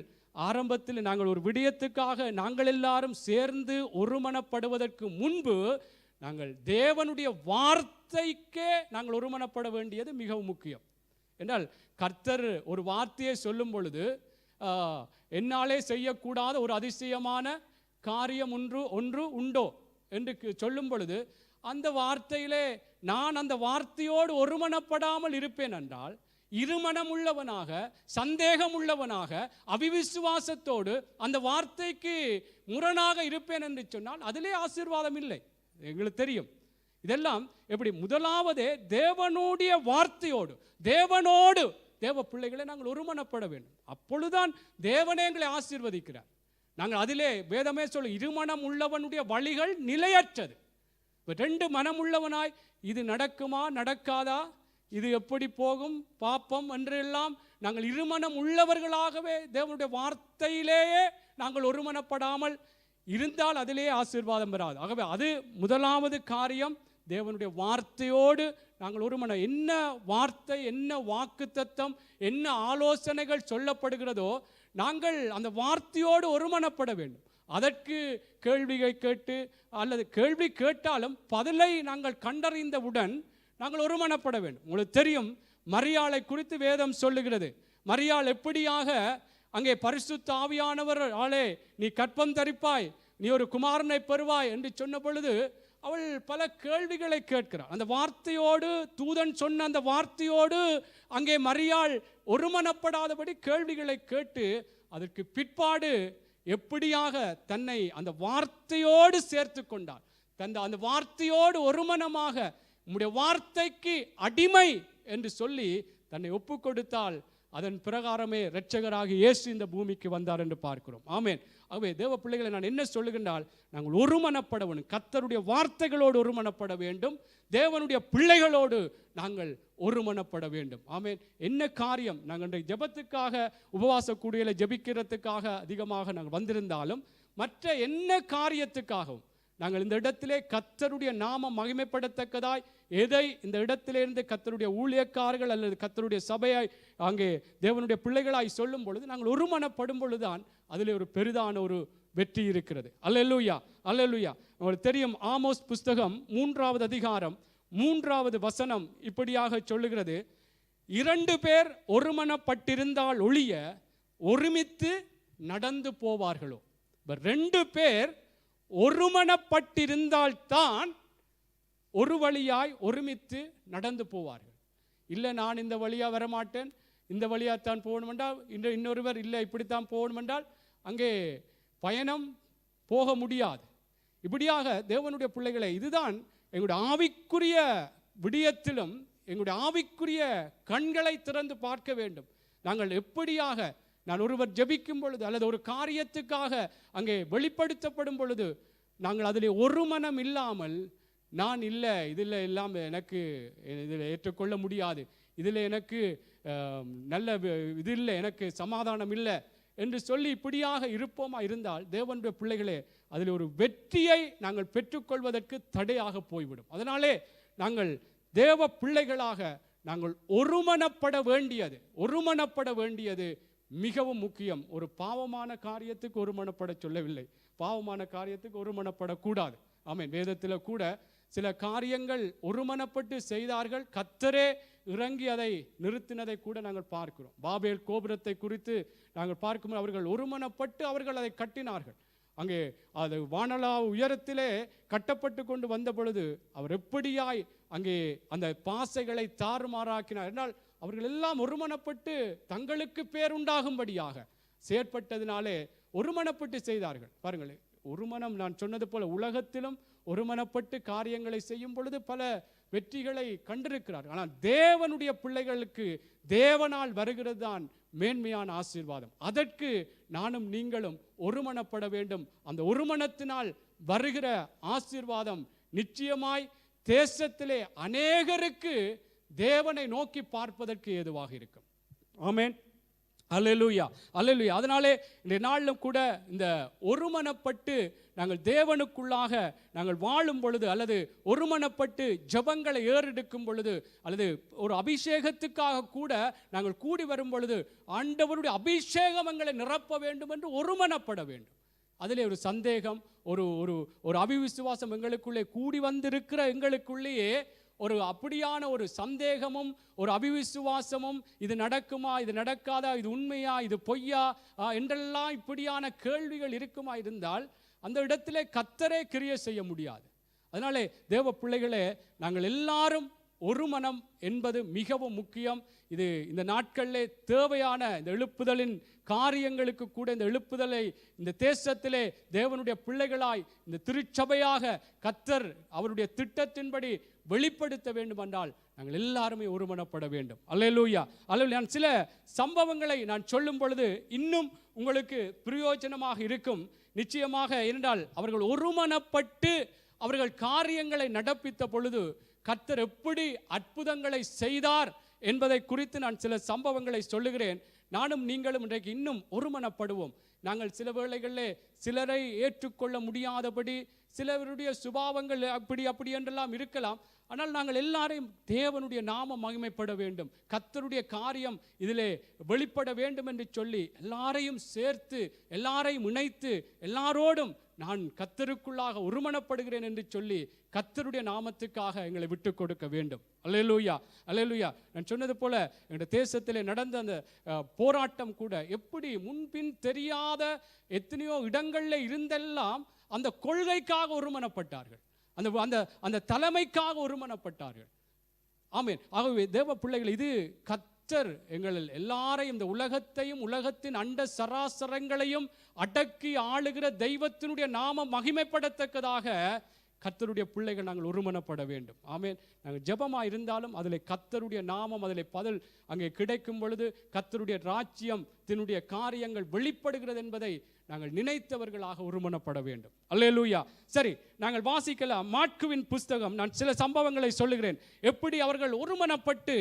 ஆரம்பத்தில் நாங்கள் ஒரு விடயத்துக்காக நாங்கள் எல்லாரும் சேர்ந்து ஒருமனப்படுவதற்கு முன்பு நாங்கள் தேவனுடைய வார்த்தைக்கே நாங்கள் ஒருமனப்பட வேண்டியது மிகவும் முக்கியம். என்றால் கர்த்தர் ஒரு வார்த்தையை சொல்லும் பொழுது என்னாலே செய்யக்கூடாத ஒரு அதிசயமான காரியம் ஒன்று உண்டோ என்று சொல்லும் பொழுது அந்த வார்த்தையிலே நான் அந்த வார்த்தையோடு ஒருமனப்படாமல் இருப்பேன் என்றால், இருமனம் உள்ளவனாக, சந்தேகம் உள்ளவனாக, அவிவிசுவாசத்தோடு அந்த வார்த்தைக்கு முரணாக இருப்பேன் என்று சொன்னால் அதிலே ஆசீர்வாதம் இல்லை. எங்களுக்கு தெரியும். இதெல்லாம் எப்படி? முதலாவதே தேவனுடைய வார்த்தையோடு, தேவ பிள்ளைகளை நாங்கள் ஒருமனப்பட வேண்டும். அப்பொழுதுதான் தேவனே எங்களை ஆசீர்வதிக்கிறார். நாங்கள் அதிலே வேதமே சொல்ல, இருமனம் உள்ளவனுடைய வழிகள் நிலையற்றது. ரெண்டு மனம் உள்ளவனாய் இது நடக்குமா நடக்காதா, இது எப்படி போகும் பாப்பம் என்றெல்லாம் நாங்கள் இருமனம் உள்ளவர்களாகவே தேவனுடைய வார்த்தையிலேயே நாங்கள் ஒருமனப்படாமல் இருந்தால் அதிலேயே ஆசீர்வாதம் பெறாது. ஆகவே அது முதலாவது காரியம். தேவனுடைய வார்த்தையோடு நாங்கள் ஒருமனம், என்ன வார்த்தை, என்ன வாக்குத்தத்தம், என்ன ஆலோசனைகள் சொல்லப்படுகிறதோ நாங்கள் அந்த வார்த்தையோடு ஒருமனப்பட வேண்டும். அதற்கு கேள்வியை கேட்டு அல்லது கேள்வி கேட்டாலும் பதிலை நாங்கள் கண்டறிந்தவுடன் நாங்கள் ஒருமனப்பட வேண்டும். உங்களுக்கு தெரியும், மரியாளை குறித்து வேதம் சொல்லுகிறது. மரியாள் எப்படியாக அங்கே பரிசுத்த ஆவியானவர் ஆளே நீ கற்பம் தரிப்பாய், நீ ஒரு குமாரனை பெறுவாய் என்று சொன்ன பொழுது அவள் பல கேள்விகளை கேட்கிறாள். அந்த வார்த்தையோடு, தூதன் சொன்ன அந்த வார்த்தையோடு அங்கே மரியாள் ஒருமனப்படாதபடி கேள்விகளை கேட்டு அதற்கு பிற்பாடு எப்படியாக தன்னை அந்த வார்த்தையோடு சேர்த்து கொண்டார். அந்த வார்த்தையோடு ஒருமனமாக உம்முடைய வார்த்தைக்கு அடிமை என்று சொல்லி தன்னை ஒப்பு கொடுத்தால் அதன் பிரகாரமே இரட்சகராக இயேசு இந்த பூமிக்கு வந்தார் என்று பார்க்கிறோம். ஆமென். ஆகவே தேவ பிள்ளைகளை நான் என்ன சொல்லுகின்றால், நாங்கள் ஒருமனப்பட வேண்டும். கர்த்தருடைய வார்த்தைகளோடு ஒருமனப்பட வேண்டும். தேவனுடைய பிள்ளைகளோடு நாங்கள் ஒருமனப்பட வேண்டும். ஆமென். என்ன காரியம் நாங்கள் ஜெபத்துக்காக உபவாச கூடியல ஜெபிக்கிறதுக்காக அதிகமாக நாங்கள் வந்திருந்தாலும் மற்ற என்ன காரியத்துக்காகவும் நாங்கள் இந்த இடத்திலே கர்த்தருடைய நாமம் மகிமைப்படத்தக்கதாய் எதை இந்த இடத்திலிருந்து கர்த்தருடைய ஊழியக்காரர்கள் அல்லது கர்த்தருடைய சபையை அங்கே தேவனுடைய பிள்ளைகளாய் சொல்லும் பொழுது நாங்கள் ஒருமனப்படும் பொழுதுதான் அதில் ஒரு பெரிதான ஒரு வெற்றி இருக்கிறது. அல்லேலூயா, அல்லேலூயா. உங்களுக்கு தெரியும், ஆமோஸ் புஸ்தகம் 3வது அதிகாரம் 3வது வசனம் இப்படியாக சொல்லுகிறது, 2 பேர் ஒருமனப்பட்டிருந்தால் ஒழிய ஒருமித்து நடந்து போவார்களோ. 2 பேர் ஒருமனப்பட்டிருந்தால்தான் ஒரு வழியாய் ஒருமித்து நடந்து போவார்கள். இல்லை நான் இந்த வழியாக வரமாட்டேன், இந்த வழியாகத்தான் போகணும் என்றால் இன்னொருவர் இல்லை இப்படித்தான் போகணும் என்றால் அங்கே பயணம் போக முடியாது. இப்படியாக தேவனுடைய பிள்ளைகளை, இதுதான் எங்களுடைய ஆவிக்குரிய விடயத்திலும் எங்களுடைய ஆவிக்குரிய கண்களை திறந்து பார்க்க வேண்டும். நாங்கள் எப்படியாக, நான் ஒருவர் ஜெபிக்கும் பொழுது அல்லது ஒரு காரியத்துக்காக அங்கே வெளிப்படுத்தப்படும் பொழுது நாங்கள் அதில் ஒரு மனம் இல்லாமல், நான் இல்லை இதில் இல்லாமல் எனக்கு இதில் ஏற்றுக்கொள்ள முடியாது, இதில் எனக்கு நல்ல இது இல்லை, எனக்கு சமாதானம் இல்லை என்று சொல்லி இப்படியாக இருப்போமா இருந்தால் தேவனுடைய பிள்ளைகளே அதில் ஒரு வெற்றியை நாங்கள் பெற்றுக்கொள்வதற்கு தடையாக போய்விடும். அதனாலே நாங்கள் தேவ பிள்ளைகளாக நாங்கள் ஒருமனப்பட வேண்டியது மிகவும் முக்கியம். ஒரு பாவமான காரியத்துக்கு ஒருமனப்பட சொல்லவில்லை, பாவமான காரியத்துக்கு ஒருமனப்படக்கூடாது. ஆமென். வேதத்தில் கூட சில காரியங்கள் ஒருமனப்பட்டு செய்தார்கள், கர்த்தரே இறங்கி அதை நிறுத்தினதை கூட நாங்கள் பார்க்கிறோம். பாபேல் கோபுரத்தை குறித்து நாங்கள் பார்க்கும்போது அவர்கள் ஒருமனப்பட்டு அவர்கள் அதை கட்டினார்கள். அங்கே அது வானலா உயரத்திலே கட்டப்பட்டு கொண்டு வந்த பொழுது அவர் எப்படியாய் அங்கே அந்த பாசைகளை தாறுமாறாக்கினார் என்றால் அவர்கள் எல்லாம் ஒருமனப்பட்டு தங்களுக்கு பேருண்டாகும்படியாக செயற்பட்டதினாலே ஒருமனப்பட்டு செய்தார்கள். பாருங்கள், ஒருமனம், நான் சொன்னது போல உலகத்திலும் ஒருமனப்பட்டு காரியங்களை செய்யும் பொழுது பல வெற்றிகளை கண்டிருக்கிறார்கள். ஆனால் தேவனுடைய பிள்ளைகளுக்கு தேவனால் வருகிறது தான் மேன்மையான ஆசீர்வாதம். அதற்கு நானும் நீங்களும் ஒருமனப்பட வேண்டும். அந்த ஒருமனத்தினால் வருகிற ஆசீர்வாதம் நிச்சயமாய் தேசத்திலே அநேகருக்கு தேவனை நோக்கி பார்ப்பதற்கு ஏதுவாக இருக்கும். ஆமென். அல்லேலூயா, அல்லேலூயா. அதனாலே இந்த நாளிலும் கூட இந்த ஒருமனப்பட்டு நாங்கள் தேவனுக்குள்ளாக நாங்கள் வாழும் பொழுது அல்லது ஒருமனப்பட்டு ஜெபங்களை ஏறெடுக்கும் பொழுது அல்லது ஒரு அபிஷேகத்துக்காக கூட நாங்கள் கூடி வரும் பொழுது ஆண்டவருடைய அபிஷேகம் எங்களை நிரப்ப வேண்டும் என்று ஒருமனப்பட வேண்டும். அதிலே ஒரு சந்தேகம், ஒரு ஒரு ஒரு அவிவிசுவாசம் எங்களுக்குள்ளே கூடி வந்திருக்கிற எங்களுக்குள்ளேயே ஒரு அப்படியான ஒரு சந்தேகமும் ஒரு அவிவிசுவாசமும், இது நடக்குமா, இது நடக்காதா, இது உண்மையா, இது பொய்யா என்றெல்லாம் இப்படியான கேள்விகள் இருக்குமா இருந்தால் அந்த இடத்திலே கர்த்தரே கிரியை செய்ய முடியாது. அதனாலே தேவ பிள்ளைகளே, நாங்கள் எல்லாரும் ஒரு மனம் என்பது மிகவும் முக்கியம். இது இந்த நாட்களிலே தேவையான இந்த எழுப்புதலின் காரியங்களுக்கு கூட இந்த எழுப்புதலை இந்த தேசத்திலே தேவனுடைய பிள்ளைகளாய் இந்த திருச்சபையாக கர்த்தர் அவருடைய திட்டத்தின்படி வெளிப்படுத்த வேண்டும் என்றால் நாங்கள் எல்லாருமே ஒருமனப்பட வேண்டும். அல்லேலூயா, அல்லேலூயா. நான் சில சம்பவங்களை நான் சொல்லும் பொழுது இன்னும் உங்களுக்கு பிரயோஜனமாக இருக்கும் நிச்சயமாக. என்றால் அவர்கள் ஒருமனப்பட்டு அவர்கள் காரியங்களை நடப்பித்த பொழுது கர்த்தர் எப்படி அற்புதங்களை செய்தார் என்பதை குறித்து நான் சில சம்பவங்களை சொல்லுகிறேன். நானும் நீங்களும் இன்றைக்கு இன்னும் ஒருமனப்படுவோம். நாங்கள் சில வேளைகளிலே சிலரை ஏற்றுக்கொள்ள முடியாதபடி சிலருடைய சுபாவங்கள் அப்படி என்றெல்லாம் இருக்கலாம். ஆனால் நாங்கள் எல்லாரையும் தேவனுடைய நாமம் மகிமைப்பட வேண்டும், கர்த்தருடைய காரியம் இதிலே வெளிப்பட வேண்டும் என்று சொல்லி எல்லாரையும் சேர்த்து எல்லாரையும் இணைத்து எல்லாரோடும் நான் கர்த்தருக்குள்ளாக ஒருமனப்படுகிறேன் என்று சொல்லி கர்த்தருடைய நாமத்துக்காக எங்களை விட்டு கொடுக்க வேண்டும். அல்லேலூயா, அல்லேலூயா. நான் சொன்னது போல எங்களுடைய தேசத்திலே நடந்த அந்த போராட்டம் கூட எப்படி முன்பின் தெரியாத எத்தனையோ இடங்களில் இருந்தெல்லாம் அந்த கொள்கைக்காக ஒருமனப்பட்டார்கள், அந்த அந்த தலைமைக்காக ஒருமனப்பட்டார்கள். ஆமென். ஆகவே தேவ பிள்ளைகள், இது கர்த்தர் எங்கள் எல்லாரையும், இந்த உலகத்தையும் உலகத்தின் அண்ட சராசரங்களையும் அடக்கி ஆளுகிற தெய்வத்தினுடைய நாமம் மகிமைப்படத்தக்கதாக கர்த்தருடைய பிள்ளைகள் நாங்கள் ஒருமனப்பட வேண்டும். ஆமென். நாங்கள் ஜெபமாக இருந்தாலும் அதில் கர்த்தருடைய நாமம் அதில் பதில் அங்கே கிடைக்கும் பொழுது கர்த்தருடைய ராஜ்யம் தினுடைய காரியங்கள் வெளிப்படுகிறது என்பதை நாங்கள் நினைத்தவர்களாக ஒருமனப்பட வேண்டும். அல்லேலூயா. சரி, நாங்கள் வாசிக்கலாம் மாற்குவின் புஸ்தகம். நான் சில சம்பவங்களை சொல்லுகிறேன். எப்படி அவர்கள் ஒருமனப்பட்டு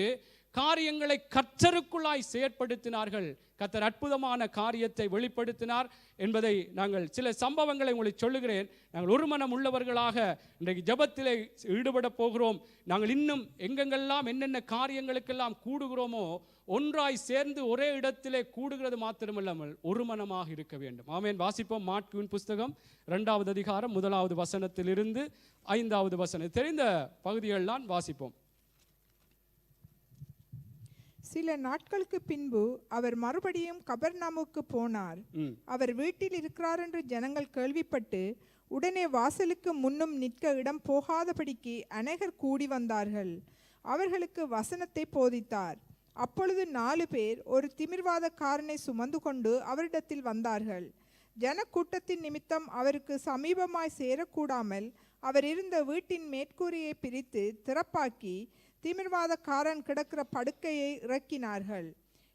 காரியங்களை கர்த்தருக்குள்ளாய் செயற்படுத்தினார்கள், கர்த்தர் அற்புதமான காரியத்தை வெளிப்படுத்தினார் என்பதை நாங்கள் சில சம்பவங்களை உங்களுக்கு சொல்லுகிறேன். நாங்கள் ஒரு மனம் உள்ளவர்களாக இன்றைக்கு ஜெபத்திலே ஈடுபட போகிறோம். நாங்கள் இன்னும் எங்கெங்கெல்லாம் என்னென்ன காரியங்களுக்கெல்லாம் கூடுகிறோமோ ஒன்றாய் சேர்ந்து ஒரே இடத்திலே கூடுகிறது மாத்திரமல்லாமல் ஒரு மனமாக இருக்க வேண்டும். ஆமென். வாசிப்போம். மாற்குவின் புஸ்தகம் 2வது அதிகாரம் 1வது வசனத்திலிருந்து 5வது வசனம். தெரிந்த பகுதிகளெல்லாம் வாசிப்போம். சில நாட்களுக்கு பின்பு அவர் மறுபடியும் கபர்நாமுக்கு போனார். அவர் வீட்டில் இருக்கிறார் என்று ஜனங்கள் கேள்விப்பட்டு உடனே வாசலுக்கு முன்னும் நிற்க இடம் போகாதபடிக்கு அநேகர் கூடி வந்தார்கள். அவர்களுக்கு வசனத்தை போதித்தார். அப்பொழுது 4 பேர் ஒரு திமிர்வாதக்காரனை சுமந்து கொண்டு அவரிடத்தில் வந்தார்கள். ஜனக்கூட்டத்தின் நிமித்தம் அவருக்கு சமீபமாய் சேரக்கூடாமல் அவர் இருந்த வீட்டின் மேற்கூரையை பிரித்து திறப்பாக்கி திமிர்வாதக்காரன் கிடக்கிற படுக்கையை இறக்கினார்கள்.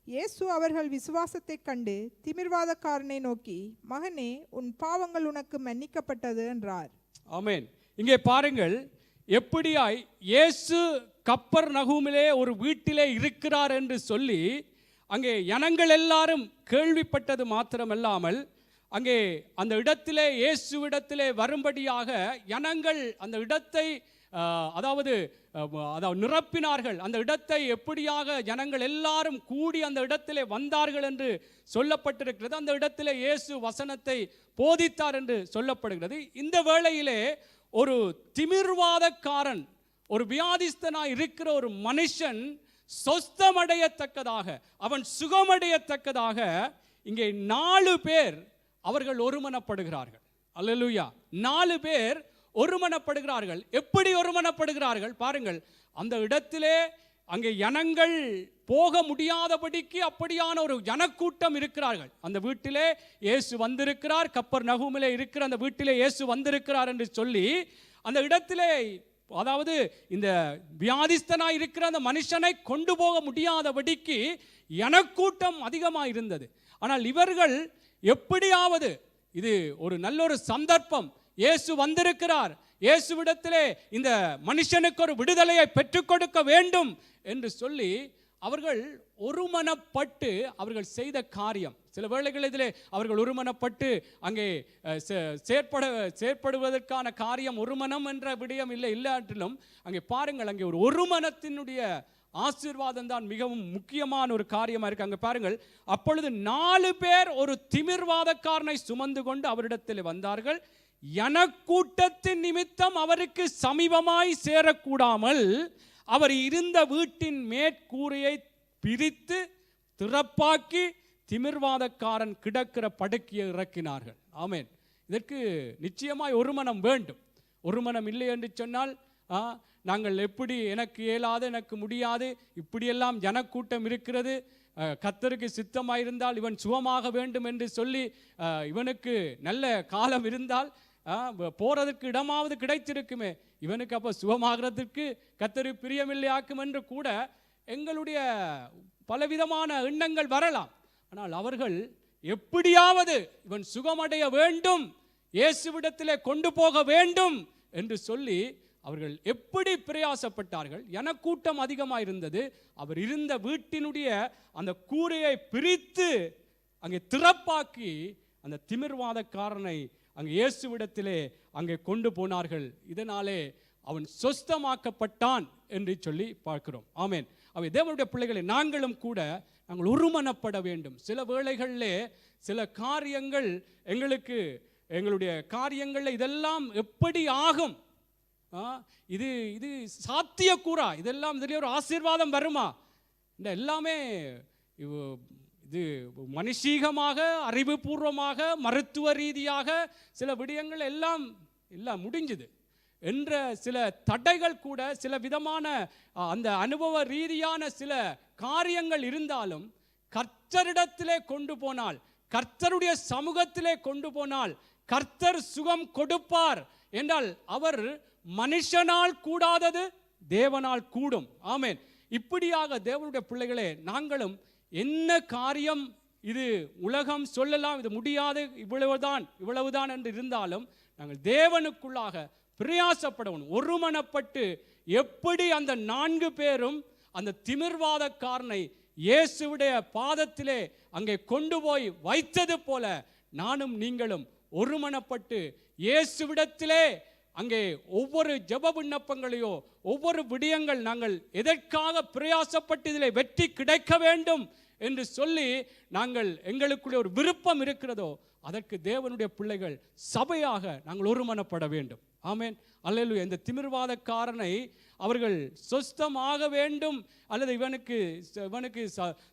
இயேசு அவர்கள் விசுவாசத்தை கண்டு திமிர்வாதக்காரனை நோக்கி, மகனே, உன் பாவங்கள் உனக்கு மன்னிக்கப்பட்டது என்றார். ஆமென். இங்கே பாருங்கள், எப்படியாய் இயேசு கப்பர்நகூமிலே ஒரு வீட்டிலே இருக்கிறார் என்று சொல்லி அங்கே ஜனங்கள் எல்லாரும் கேள்விப்பட்டது மாத்திரமல்லாமல் அங்கே அந்த இடத்திலே இயேசுவிடத்திலே வரும்படியாக ஜனங்கள் அந்த இடத்தை அதாவது நிரப்பினார்கள். அந்த இடத்தை எப்படியாக ஜனங்கள் எல்லாரும் கூடி அந்த இடத்திலே வந்தார்கள் என்று சொல்லப்பட்டிருக்கிறது. அந்த இடத்திலே இயேசு வசனத்தை போதித்தார் என்று சொல்லப்படுகிறது. இந்த வேளையிலே ஒரு திமிர்வாதக்காரன், ஒரு வியாதிஸ்தனாய் இருக்கிற ஒரு மனுஷன் சொஸ்தமடையத்தக்கதாக, அவன் சுகமடையத்தக்கதாக இங்கே 4 பேர் அவர்கள் ஒருமனப்படுகிறார்கள். அல்லேலூயா. 4 பேர் ஒருமனப்படுகிறார்கள். எப்படி ஒருமனப்படுகிறார்கள் பாருங்கள். அந்த இடத்திலே அங்கே ஜனங்கள் போக முடியாதபடிக்கு அப்படியான ஒரு ஜனக்கூட்டம் இருக்கிறார்கள். அந்த வீட்டிலே இயேசு வந்திருக்கிறார், கப்பர்நகூமிலே இருக்கிற அந்த வீட்டிலே இயேசு வந்திருக்கிறார் என்று சொல்லி அந்த இடத்திலே, அதாவது இந்த வியாதிஸ்தனாய் இருக்கிற அந்த மனுஷனை கொண்டு போக முடியாதபடிக்கு ஜனக்கூட்டம் அதிகமாக இருந்தது. ஆனால் இவர்கள் எப்படியாவது, இது ஒரு நல்ல ஒரு சந்தர்ப்பம், இயேசு வந்திருக்கிறார், இயேசுவிடத்திலே இந்த மனுஷனுக்கு ஒரு விடுதலையை பெற்றுக் கொடுக்க வேண்டும் என்று சொல்லி அவர்கள் ஒருமனப்பட்டு அவர்கள் செய்த காரியம். சில வேளைகள் இதிலே அவர்கள் ஒருமனப்பட்டு அங்கே செயற்படுவதற்கான காரியம் ஒருமனம் என்ற விடயம் இல்லாட்டிலும் அங்கே பாருங்கள், அங்கே ஒரு ஒருமனத்தினுடைய ஆசீர்வாதம் தான் மிகவும் முக்கியமான ஒரு காரியமாக இருக்கு. அங்கே பாருங்கள், அப்பொழுது 4 பேர் ஒரு திமிர்வாதக்காரனை சுமந்து கொண்டு அவரிடத்தில் வந்தார்கள். ஜனக்கூட்டத்தின் நிமித்தம் அவருக்கு சமீபமாய் சேரக்கூடாமல் அவர் இருந்த வீட்டின் மேற்கூரையை பிரித்து திறப்பாக்கி திமிர்வாதக்காரன் கிடக்கிற படுக்கையை இறக்கினார்கள். ஆமென். இதற்கு நிச்சயமாய் ஒருமனம் வேண்டும். ஒருமனம் இல்லை என்று சொன்னால் நாங்கள் எப்படி, எனக்கு இயலாது, எனக்கு முடியாது, இப்படியெல்லாம் ஜனக்கூட்டம் இருக்கிறது, கர்த்தருக்கு சித்தமாயிருந்தால் இவன் சுகமாக வேண்டும் என்று சொல்லி இவனுக்கு நல்ல காலம் இருந்தால் போறதுக்கு இடமாவது கிடைத்திருக்குமே, இவனுக்கு அப்போ சுகமாகிறதுக்கு கர்த்தருக்கு பிரியமில்லையாக்கும் என்று கூட எங்களுடைய பலவிதமான எண்ணங்கள் வரலாம். ஆனால் அவர்கள் எப்படியாவது இவன் சுகமடைய வேண்டும், இயேசுவிடத்திலே கொண்டு போக வேண்டும் என்று சொல்லி அவர்கள் எப்படி பிரயாசப்பட்டார்கள். ஜனக்கூட்டம் அதிகமாக இருந்தது. அவர் இருந்த வீட்டினுடைய அந்த கூரையை பிரித்து அங்கே திறப்பாக்கி அந்த திமிர்வாதக்காரனை அங்கே இயேசுவிடத்திலே அங்கே கொண்டு போனார்கள். இதனாலே அவன் சொஸ்தமாக்கப்பட்டான் என்று சொல்லி பார்க்கிறோம். ஆமென். அவை தேவனுடைய பிள்ளைகளை, நாங்களும் கூட நாங்கள் ஒருமனப்பட வேண்டும். சில வேளைகளிலே சில காரியங்கள் எங்களுக்கு, எங்களுடைய காரியங்களில் இதெல்லாம் எப்படி ஆகும், இது இது சாத்தியக்கூறா, இதெல்லாம் இதிலே ஒரு ஆசீர்வாதம் வருமா, இந்த எல்லாமே இது மனுஷீகமாக, அறிவுபூர்வமாக, மருத்துவ ரீதியாக சில விடயங்கள் எல்லாம் முடிஞ்சுது. என்ற சில தடைகள் கூட, சில விதமான அந்த அனுபவ ரீதியான சில காரியங்கள் இருந்தாலும் கர்த்தரிடத்திலே கொண்டு போனால், கர்த்தருடைய சமூகத்திலே கொண்டு போனால் கர்த்தர் சுகம் கொடுப்பார் என்றால் அவர் மனுஷனால் கூடாதது தேவனால் கூடும். ஆமென். இப்படியாக தேவனுடைய பிள்ளைகளே, நாங்களும் என்ன காரியம் இது உலகம் சொல்லலாம் இது முடியாது, இவ்வளவுதான் என்று இருந்தாலும் நாங்கள் தேவனுக்குள்ளாக பிரயாசப்படணும். ஒருமனப்பட்டு எப்படி அந்த 4 பேரும் அந்த திமிர்வாதக்காரனை இயேசுவுடைய பாதத்திலே அங்கே கொண்டு போய் வைத்தது போல நானும் நீங்களும் ஒருமனப்பட்டு இயேசுவிடத்திலே அங்கே ஒவ்வொரு ஜெப விண்ணப்பங்களையோ ஒவ்வொரு விடயங்கள் நாங்கள் எதற்காக பிரயாசப்பட்டு இதில் வெற்றி கிடைக்க வேண்டும் என்று சொல்லி நாங்கள் எங்களுக்குள்ளே ஒரு விருப்பம் இருக்கிறதோ அதற்கு தேவனுடைய பிள்ளைகள் சபையாக நாங்கள் ஒருமனப்பட வேண்டும். ஆமென். அல்லேலூயா. இந்த திமிர்வாதக்காரனை அவர்கள் சொஸ்தமாக வேண்டும், அல்லது இவனுக்கு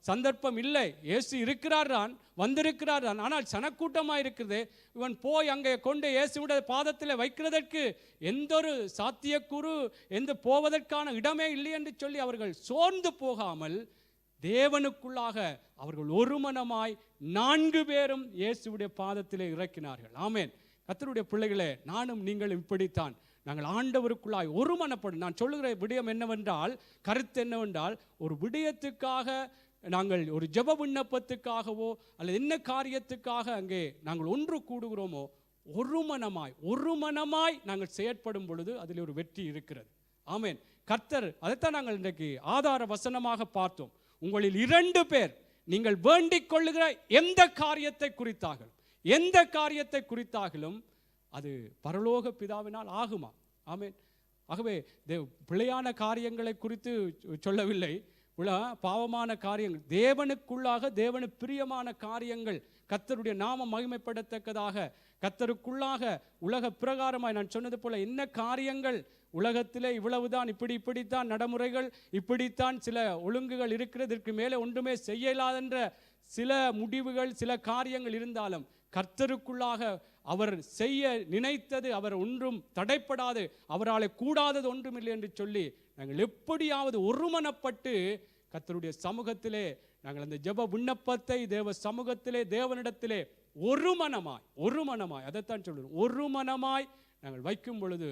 சந்தர்ப்பம் இல்லை, இயேசு இருக்கிறார் தான், வந்திருக்கிறார் தான், ஆனால் சனக்கூட்டமாக இருக்கிறது, இவன் போய் அங்கே கொண்டு இயேசுடைய பாதத்தில் வைக்கிறதற்கு எந்த ஒரு சாத்தியக்கூறு போவதற்கான இடமே இல்லை என்று சொல்லி அவர்கள் சோர்ந்து போகாமல் தேவனுக்குள்ளாக அவர்கள் ஒருமனமாய் 4 பேரும் இயேசுடைய பாதத்திலே இறக்கினார்கள். ஆமென். கர்த்தருடைய பிள்ளைகளே, நானும் நீங்களும் இப்படித்தான் நாங்கள் ஆண்டவருக்குள்ளாய் ஒருமனப்படும். நான் சொல்லுகிற விடயம் என்னவென்றால், கருத்து என்னவென்றால், ஒரு விடயத்துக்காக நாங்கள் ஒரு ஜெப விண்ணப்பத்துக்காகவோ அல்லது என்ன காரியத்துக்காக அங்கே நாங்கள் ஒன்று கூடுகிறோமோ ஒருமனமாய் நாங்கள் செயற்படும் பொழுது அதில் ஒரு வெற்றி இருக்கிறது. ஆமென். கர்த்தர் அதைத்தான் நாங்கள் இன்றைக்கு ஆதார வசனமாக பார்த்தோம். உங்களில் 2 பேர் நீங்கள் வேண்டிக் கொள்ளுகிற எந்த காரியத்தை குறித்தாகலும் அது பரலோக பிதாவினால் ஆகுமா? ஆமென். ஆகவே பிழையான காரியங்களை குறித்து சொல்லவில்லை, பாவமான காரியங்கள், தேவனுக்குள்ளாக தேவனுக்கு பிரியமான காரியங்கள், கர்த்தருடைய நாமம் மகிமைப்படத்தக்கதாக கர்த்தருக்குள்ளாக உலக பிரகாரமாய் நான் சொன்னது போல என்ன காரியங்கள் உலகத்திலே இவ்வளவுதான், இப்படித்தான் நடைமுறைகள், இப்படித்தான் சில ஒழுங்குகள் இருக்கிறதற்கு மேலே ஒன்றுமே செய்யலாதென்ற சில முடிவுகள், சில காரியங்கள் இருந்தாலும் கர்த்தருக்குள்ளாக அவர் செய்ய நினைத்தது அவர் ஒன்றும் தடைப்படாது, அவரால் கூடாதது ஒன்றுமில்லை என்று சொல்லி நாங்கள் எப்படியாவது ஒருமனப்பட்டு கர்த்தருடைய சமூகத்திலே நாங்கள் அந்த ஜெப விண்ணப்பத்தை தேவ சமூகத்திலே தேவனிடத்திலே ஒருமனமாய் அதைத்தான் சொல்லுவோம், ஒருமனமாய் நாங்கள் வைக்கும் பொழுது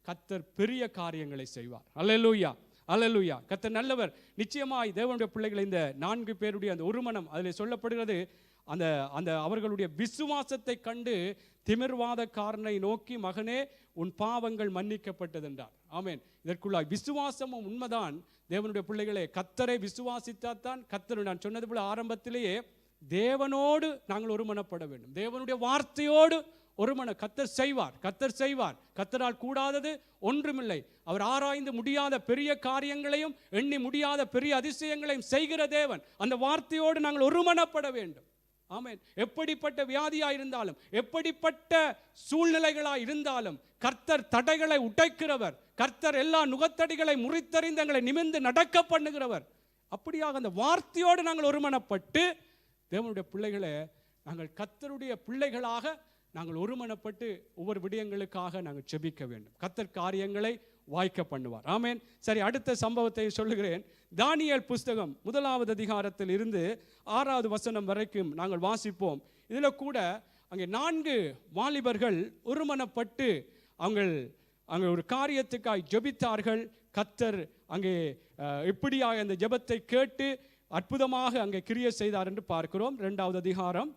கர்த்தர் பெரிய காரியங்களை செய்வார். அல்லேலூயா, அல்லேலூயா. கர்த்தர் நல்லவர். நிச்சயமாய் தேவனுடைய பிள்ளைகளை இந்த 4 பேருடைய அந்த ஒருமனம் அதில் சொல்லப்படுகிறது. அந்த அவர்களுடைய விசுவாசத்தை கண்டு திமிர்வாதக்காரனை நோக்கி, மகனே உன் பாவங்கள் மன்னிக்கப்பட்டது என்றார். ஆமென். இதற்குள்ளாய் விசுவாசமும் உண்மைதான். தேவனுடைய பிள்ளைகளே, கர்த்தரை விசுவாசித்தாத்தான் கர்த்தர், நான் சொன்னது போல ஆரம்பத்திலேயே தேவனோடு நாங்கள் ஒருமனப்பட வேண்டும். தேவனுடைய வார்த்தையோடு கர்த்தர் செய்வார். கர்த்தரால் கூடாதது ஒன்றுமில்லை. அவர் ஆராய்ந்து முடியாத பெரிய காரியங்களையும் எண்ணி முடியாத பெரிய அதிசயங்களையும் செய்கிற தேவன். அந்த வார்த்தையோடு நாங்கள் ஒருமனப்பட வேண்டும். ஆமென். எப்படிப்பட்ட வியாதியா இருந்தாலும், எப்படிப்பட்ட சூழ்நிலைகளாய் இருந்தாலும் கர்த்தர் தடைகளை உடைக்கிறவர். கர்த்தர் எல்லா நுகத்தடிகளை முறித்தறிந்து எங்களை நிமிர்ந்து நடக்க பண்ணுகிறவர். அப்படியாக அந்த வார்த்தையோடு நாங்கள் ஒருமனப்பட்டு தேவனுடைய பிள்ளைகளை நாங்கள் கர்த்தருடைய பிள்ளைகளாக நாங்கள் ஒருமனப்பட்டு ஒவ்வொரு விடயங்களுக்காக நாங்கள் செபிக்க வேண்டும். கர்த்தர் காரியங்களை வாய்க்க பண்ணுவார். ஆமென். சரி, அடுத்த சம்பவத்தை சொல்லுகிறேன். தானியேல் புஸ்தகம் 1வது அதிகாரத்தில் இருந்து 6வது வசனம் வரைக்கும் நாங்கள் வாசிப்போம். இதில் கூட அங்கே 4 வாலிபர்கள் ஒருமனப்பட்டு அங்கே ஒரு காரியத்துக்காய் ஜெபித்தார்கள். கர்த்தர் அங்கே எப்படியாக அந்த ஜெபத்தை கேட்டு அற்புதமாக அங்கே கிரியை செய்தார் என்று பார்க்கிறோம். 2வது அதிகாரம்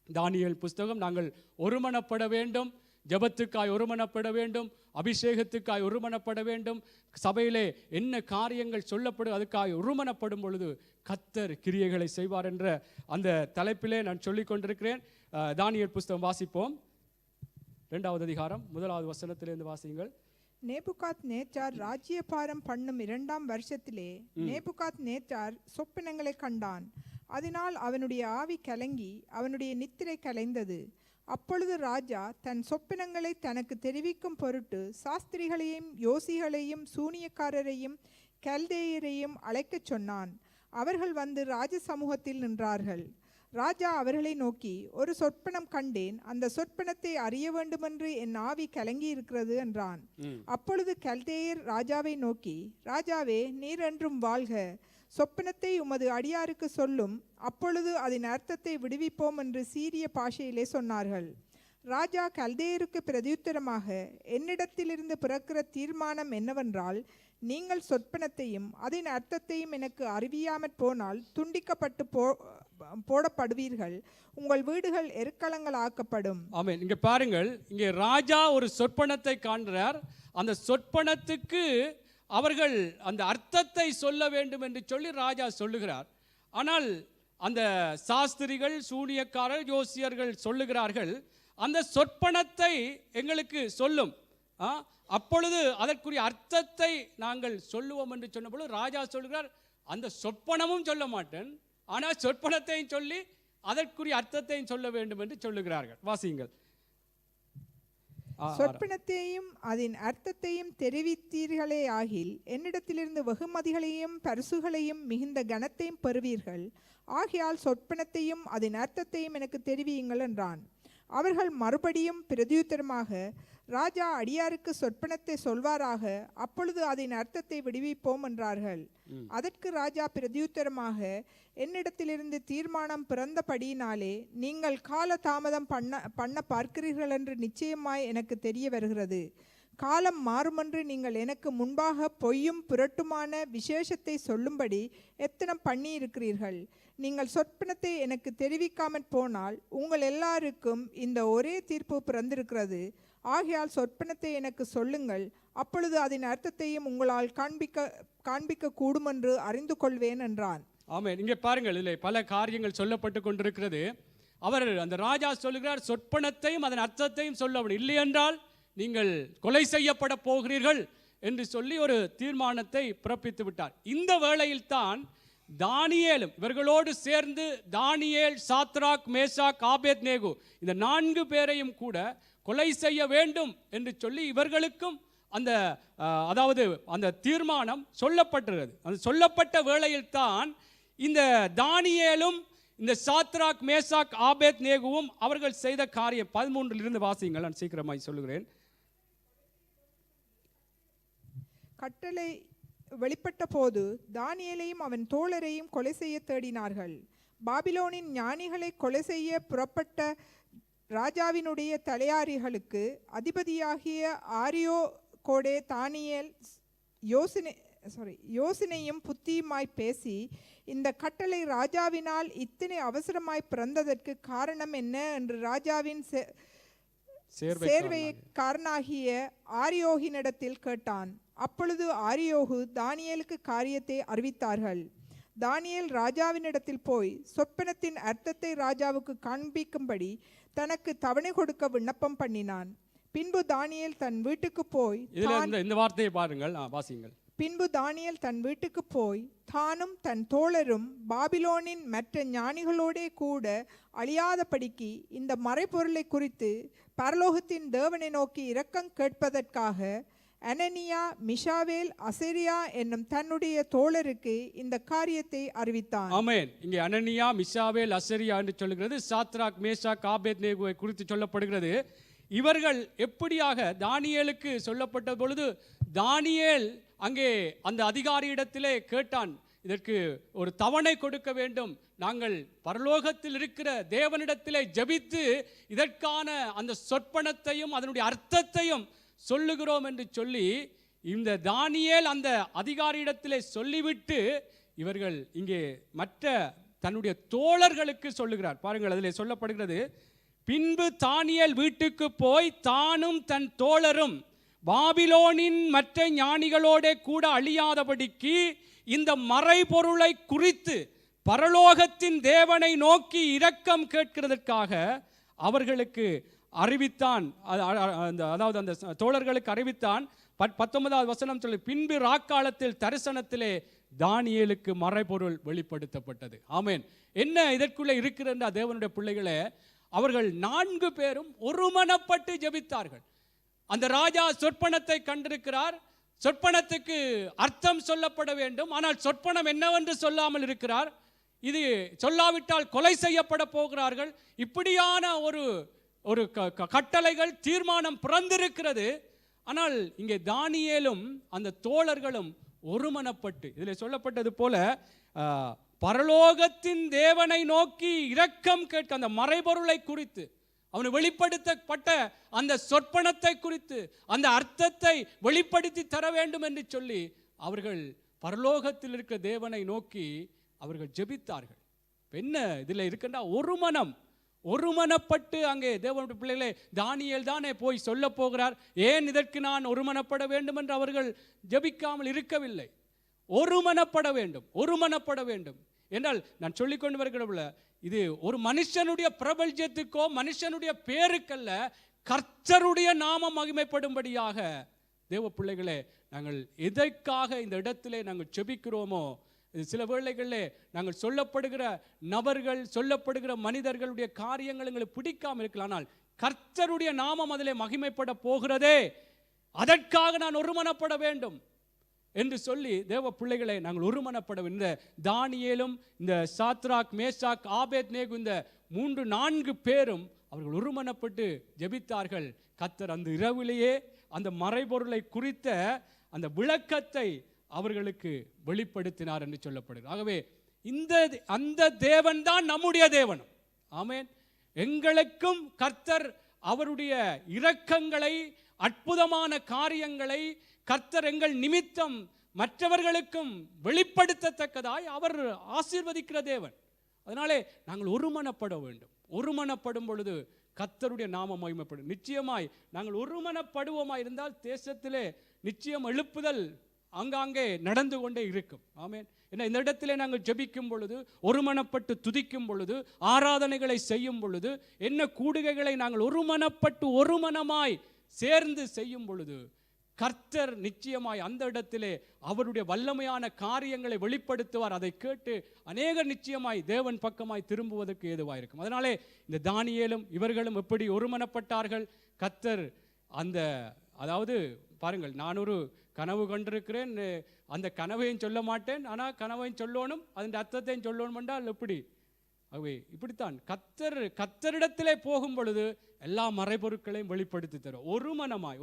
தானியேல் புஸ்தகம். நாங்கள் ஒருமனப்பட வேண்டும், ஜெபத்துக்காய் ஒருமனப்பட வேண்டும், அபிஷேகத்துக்காய் ஒருமனப்பட வேண்டும். சபையிலே என்ன காரியங்கள் சொல்லப்படும் அதுக்காய் ஒருமனப்படும் பொழுது கர்த்தர் கிரியைகளை செய்வார் என்ற அந்த தலைப்பிலே நான் சொல்லிக் கொண்டிருக்கிறேன். தானியேல் புஸ்தகம் வாசிப்போம். 2வது அதிகாரம் 1வது வசனத்திலிருந்து வாசியுங்கள். நேபுகாத் நேச்சார் ராஜ்யபாரம் பண்ணும் 2ஆம் வருஷத்திலே நேபுகாத் நேச்சார் சொப்பனங்களை கண்டான். அதனால் அவனுடைய ஆவி கலங்கி அவனுடைய நித்திரை கலைந்தது. அப்பொழுது ராஜா தன் சொப்பனங்களை தனக்கு தெரிவிக்கும் பொருட்டு சாஸ்திரிகளையும் யோசிகளையும் சூனியக்காரரையும் கல்தேயரையும் அழைக்கச் சொன்னான். அவர்கள் வந்து ராஜ சமூகத்தில் நின்றார்கள். ராஜா அவர்களை நோக்கி, ஒரு சொற்பனம் கண்டேன், அந்த சொற்பனத்தை அறிய வேண்டுமென்று என் ஆவி கலங்கி இருக்கிறது என்றான். அப்பொழுது கல்தேயர் ராஜாவை நோக்கி, ராஜாவே, நீர் என்றும் வாழ்க, சொப்பனத்தை உமது அடியாருக்கு சொல்லும், அப்பொழுது அதன் அர்த்தத்தை விடுவிப்போம் என்று சீரிய பாஷையிலே சொன்னார்கள். ராஜா கல்தேயருக்கு பிரதியுத்தரமாக, என்னிடத்திலிருந்து பிறக்கிற தீர்மானம் என்னவென்றால், நீங்கள் சொற்பனத்தையும் அதன் அர்த்தத்தையும் எனக்கு அறிவியாமற் போனால் துண்டிக்கப்பட்டு போடப்படுவீர்கள், உங்கள் வீடுகள் எருக்களங்கள் ஆக்கப்படும். ஆமென். இங்க பாருங்கள், இங்கே ராஜா ஒரு சொற்பனத்தை காண்கிறார். அந்த சொற்பனத்துக்கு அவர்கள் அந்த அர்த்தத்தை சொல்ல வேண்டும் என்று சொல்லி ராஜா சொல்லுகிறார். ஆனால் அந்த சாஸ்திரிகள், சூனியக்காரர், ஜோசியர்கள் சொல்லுகிறார்கள், அந்த சொற்பனத்தை எங்களுக்கு சொல்லும், அப்பொழுது அதற்குரிய அர்த்தத்தை நாங்கள் சொல்லுவோம் என்று சொன்னபோது ராஜா சொல்லுகிறார், அந்த சொற்பனமும் சொல்ல மாட்டேன், ஆனால் சொற்பனத்தையும் சொல்லி அதற்குரிய அர்த்தத்தையும் சொல்ல வேண்டும் என்று சொல்லுகிறார்கள். வாசியுங்கள். சொற்பனத்தையும் அதன் அர்த்தத்தையும் தெரிவித்தீர்களே ஆகில், என்னிடத்திலிருந்து வெகுமதிகளையும் பரிசுகளையும் மிகுந்த கனத்தையும் பெறுவீர்கள். ஆகையால் சொற்பனத்தையும் அதன் அர்த்தத்தையும் எனக்கு தெரிவியுங்கள் என்றான். அவர்கள் மறுபடியும் பிரதியுத்தரமாக, ராஜா அடியாருக்கு சொற்பனத்தை சொல்வாராக, அப்பொழுது அதன் அர்த்தத்தை விடுவிப்போம் என்றார்கள். அதற்கு ராஜா பிரதியுத்தரமாக, என்னிடத்திலிருந்து தீர்மானம் பிறந்தபடியினாலே நீங்கள் கால தாமதம் பண்ண பார்க்கிறீர்கள் என்று நிச்சயமாய் எனக்கு தெரிய வருகிறது. காலம் மாறுமென்று நீங்கள் எனக்கு முன்பாக பொய்யும் புரட்டுமான விசேஷத்தை சொல்லும்படி எத்தனம் பண்ணி இருக்கிறீர்கள். நீங்கள் சொற்பனத்தை எனக்கு தெரிவிக்காமற் போனால் உங்கள் எல்லாருக்கும் இந்த ஒரே தீர்ப்பு பிறந்திருக்கிறது. ஆகையால் சொற்பனத்தை எனக்கு சொல்லுங்கள், அப்பொழுது அதன் அர்த்தத்தையும் உங்களால் காண்பிக்க கூடும் என்று அறிந்து கொள்வேன் என்றான். ஆமென். இங்கே பாருங்கள், இதில் பல காரியங்கள் சொல்லப்பட்டு கொண்டிருக்கிறது. அவர் அந்த ராஜா சொல்லுகிறார், சொற்பனத்தையும் அதன் அர்த்தத்தையும் சொல்லவும், இல்லை என்றால் நீங்கள் கொலை செய்யப்பட போகிறீர்கள் என்று சொல்லி ஒரு தீர்மானத்தை பிறப்பித்து விட்டார். இந்த வேளையில் தான் தானியேலும் இவர்களோடு சேர்ந்து தானியேல், சாத்ராக், மேசாக், ஆபேத்நேகோ இந்த 4 பேரையும் கூட கொலை செய்ய வேண்டும் என்று சொல்லி இவர்களுக்கும் அந்த அதாவது அந்த தீர்மானம் சொல்லப்பட்டிருக்கிறது. அந்த சொல்லப்பட்ட வேளையில் தான் இந்த தானியேலும் இந்த சாத்ராக், மேசாக், ஆபேத்நேகோவும் அவர்கள் செய்த காரியம் 13 வாசியுங்கள், நான் சீக்கிரமாய் சொல்லுகிறேன். கட்டளை வெளிப்பட்ட போது தானியேலையும் அவன் தோழரையும் கொலை செய்ய தேடினார்கள். பாபிலோனின் ஞானிகளை கொலை செய்ய புறப்பட்ட ராஜாவினுடைய தலையாரிகளுக்கு அதிபதியாகிய ஆரியோகோடே தானியேல் யோசனையும் புத்தியுமாய் பேசி, இந்த கட்டளை ராஜாவினால் இத்தனை அவசரமாய் பிறந்ததற்கு காரணம் என்ன என்று ராஜாவின் சேர்வைக்காரனாகிய ஆரியோகினிடத்தில் கேட்டான். அப்பொழுது ஆரியோகு தானியேலுக்கு காரியத்தை அறிவித்தார்கள். தானியேல் ராஜாவினிடத்தில் போய் சொப்பனத்தின் அர்த்தத்தை ராஜாவுக்கு காண்பிக்கும்படி தனக்கு தவணை கொடுக்க விண்ணப்பம் பண்ணினான். பின்பு தானியேல் தன் வீட்டுக்கு போய் இந்த வார்த்தையை பாருங்கள், வாசியுங்கள். பின்பு தானியேல் தன் வீட்டுக்கு போய் தானும் தன் தோழரும் பாபிலோனின் மற்ற ஞானிகளோடே கூட அழியாதபடிக்கு இந்த மறைபொருளை குறித்து பரலோகத்தின் தேவனை நோக்கி இரக்கம் கேட்பதற்காக அனனியா, மிஷாவேல், அசரியா என்னும் தன்னுடைய தோழருக்கு இந்த காரியத்தை அறிவித்தான். ஆமென். இங்கே அனனியா, மிஷாவேல், அசரியா என்று சொல்லுகிறது. சாத்ராக், மேசாக், ஆபேத்நேகோவை குறித்து சொல்லப்படுகிறது. இவர்கள் எப்படியாக தானியேலுக்கு சொல்லப்பட்ட பொழுது தானியேல் அங்கே அந்த அதிகாரியிடத்திலே கேட்டான், இதற்கு ஒரு தவணை கொடுக்க வேண்டும், நாங்கள் பரலோகத்தில் இருக்கிற தேவனிடத்திலே ஜெபித்து இதற்கான அந்த சொற்பனத்தையும் அதனுடைய அர்த்தத்தையும் சொல்லுகிறோம் என்று சொல்லி இந்த தானியேல் அந்த அதிகாரியிடத்திலே சொல்லிவிட்டு இவர்கள் இங்கே மற்ற தன்னுடைய தோழர்களுக்கு சொல்லுகிறார். பாருங்கள், அதிலே சொல்லப்படுகிறது, பின்பு தானியேல் வீட்டுக்கு போய் தானும் தன் தோழரும் பாபிலோனின் மற்ற ஞானிகளோட கூட அழியாதபடிக்கு இந்த மறைபொருளை குறித்து பரலோகத்தின் தேவனை நோக்கி இரக்கம் கேட்கிறதற்காக அவர்களுக்கு அறிவித்தான். அதாவது அந்த தோழர்களுக்கு அறிவித்தான். 19வது வசனம் சொல்லி, பின்பு ராக்காலத்தில் தரிசனத்திலே தானியேலுக்கு மறைபொருள் வெளிப்படுத்தப்பட்டது. ஆமென். என்ன இதற்குள்ளே இருக்கிற தேவனுடைய பிள்ளைகளே, அவர்கள் 4 பேரும் ஒருமனப்பட்டு ஜெபித்தார்கள். அந்த ராஜா சொற்பனத்தை கண்டிருக்கிறார், சொற்பனத்துக்கு அர்த்தம் சொல்லப்பட வேண்டும், ஆனால் சொற்பனம் என்னவென்று சொல்லாமல் இருக்கிறார். இது சொல்லாவிட்டால் கொலை செய்யப்பட போகிறார்கள். இப்படியான ஒரு கட்டளைகள் தீர்மானம் பிறந்திருக்கிறது. ஆனால் இங்கே தானியேலும் அந்த தோழர்களும் ஒருமனப்பட்டு, இதில் சொல்லப்பட்டது போல பரலோகத்தின் தேவனை நோக்கி இரக்கம் கேட்க, அந்த மறைபொருளை குறித்து, அவனுக்கு வெளிப்படுத்தப்பட்ட அந்த சொற்பனத்தை குறித்து, அந்த அர்த்தத்தை வெளிப்படுத்தி தர வேண்டும் என்று சொல்லி அவர்கள் பரலோகத்தில் இருக்கிற தேவனை நோக்கி அவர்கள் ஜெபித்தார்கள். என்ன இதில் இருக்கின்ற ஒருமனப்பட்டு அங்கே தேவனுடைய பிள்ளைகளே, தானியேல் தானே போய் சொல்ல போகிறார், ஏன் இதற்கு நான் ஒருமனப்பட வேண்டும் என்று அவர்கள் ஜெபிக்காமல் இருக்கவில்லை. ஒருமனப்பட வேண்டும் என்றால் நான் சொல்லிக்கொண்டு வருகிற இது ஒரு மனுஷனுடைய பிரபல்யத்துக்கோ மனுஷனுடைய பேருக்கல்ல, கர்த்தருடைய நாமம் மகிமைப்படும்படியாக தேவ பிள்ளைகளே நாங்கள் எதற்காக இந்த இடத்திலே நாங்கள் ஜெபிக்கிறோமோ, சில வேளைகளிலே நாங்கள் சொல்லப்படுகிற நபர்கள், சொல்லப்படுகிற மனிதர்களுடைய காரியங்கள் எங்களுக்கு பிடிக்காமல் இருக்கலாம். ஆனால் கர்த்தருடைய நாமம் அதிலே மகிமைப்பட போகிறதே, அதற்காக நான் ஒருமனப்பட வேண்டும் என்று சொல்லி தேவ பிள்ளைகளை நாங்கள் ஒருமனப்பட வேண்டும். இந்த தானியேலும் இந்த சாத்ராக், மேஷாக், ஆபேத்நேகு, இந்த 3-4 பேரும் அவர்கள் ஒருமனப்பட்டு ஜெபித்தார்கள். கர்த்தர் அந்த இரவிலேயே அந்த மறைபொருளை குறித்த அந்த விளக்கத்தை அவர்களுக்கு வெளிப்படுத்தினார் என்று சொல்லப்படுகிறது. ஆகவே அந்த தேவன் தான் நம்முடைய தேவன். ஆமென். எங்களுக்கும் கர்த்தர் அவருடைய இரக்கங்களை, அற்புதமான காரியங்களை கர்த்தர் எங்கள் நிமித்தம் மற்றவர்களுக்கும் வெளிப்படுத்தத்தக்கதாய் அவர் ஆசீர்வதிக்கிற தேவன். அதனாலே நாங்கள் ஒருமனப்பட வேண்டும். ஒருமனப்படும் பொழுது கர்த்தருடைய நாமம் மகிமைப்படும். நிச்சயமாய் நாங்கள் ஒருமனப்படுவோமாய் இருந்தால் தேசத்திலே நிச்சயம் எழுப்புதல் அங்காங்கே நடந்து கொண்டே இருக்கும். ஆமென். ஏன்னா இந்த இடத்திலே நாங்கள் ஜெபிக்கும் பொழுது, ஒருமனப்பட்டு துதிக்கும் பொழுது, ஆராதனைகளை செய்யும் பொழுது, என்ன கூடுகைகளை நாங்கள் ஒருமனப்பட்டு ஒருமனமாய் சேர்ந்து செய்யும் பொழுது கர்த்தர் நிச்சயமாய் அந்த இடத்திலே அவருடைய வல்லமையான காரியங்களை வெளிப்படுத்துவார். அதை கேட்டு அநேகர் நிச்சயமாய் தேவன் பக்கமாய் திரும்புவதற்கு ஏதுவாயிருக்கும். அதனாலே இந்த தானியேலும் இவர்களும் எப்படி ஒருமனப்பட்டார்கள். கர்த்தர் அதாவது பாருங்கள், நான் ஒரு கனவு கண்டிருக்கிறேன், அந்த கனவையும் சொல்ல மாட்டேன், ஆனால் கனவையும் சொல்லணும், அதன் அர்த்தத்தையும் சொல்லணும் என்றால் எப்படி? ஆகவே இப்படித்தான் கர்த்தரிடத்திலே போகும் பொழுது எல்லா மறைபொருட்களையும் வெளிப்படுத்தி தரும்.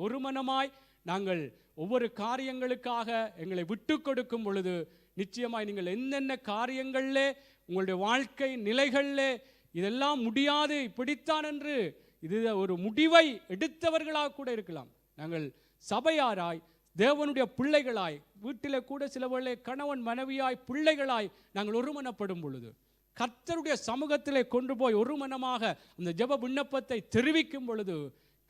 ஒருமனமாய் நாங்கள் ஒவ்வொரு காரியங்களுக்காக எங்களை விட்டு கொடுக்கும் பொழுது நிச்சயமாய் நீங்கள் என்னென்ன காரியங்களிலே உங்களுடைய வாழ்க்கை நிலைகளிலே இதெல்லாம் முடியாது, இப்படித்தான் என்று இது ஒரு முடிவை எடுத்தவர்களாக கூட இருக்கலாம். நாங்கள் சபையாராய், தேவனுடைய பிள்ளைகளாய், வீட்டில் கூட சில வேளை கணவன் மனைவியாய், பிள்ளைகளாய் நாங்கள் ஒருமனப்படும் பொழுது கர்த்தருடைய சமூகத்திலே கொண்டு போய் ஒருமனமாக அந்த ஜெப விண்ணப்பத்தை தெரிவிக்கும் பொழுது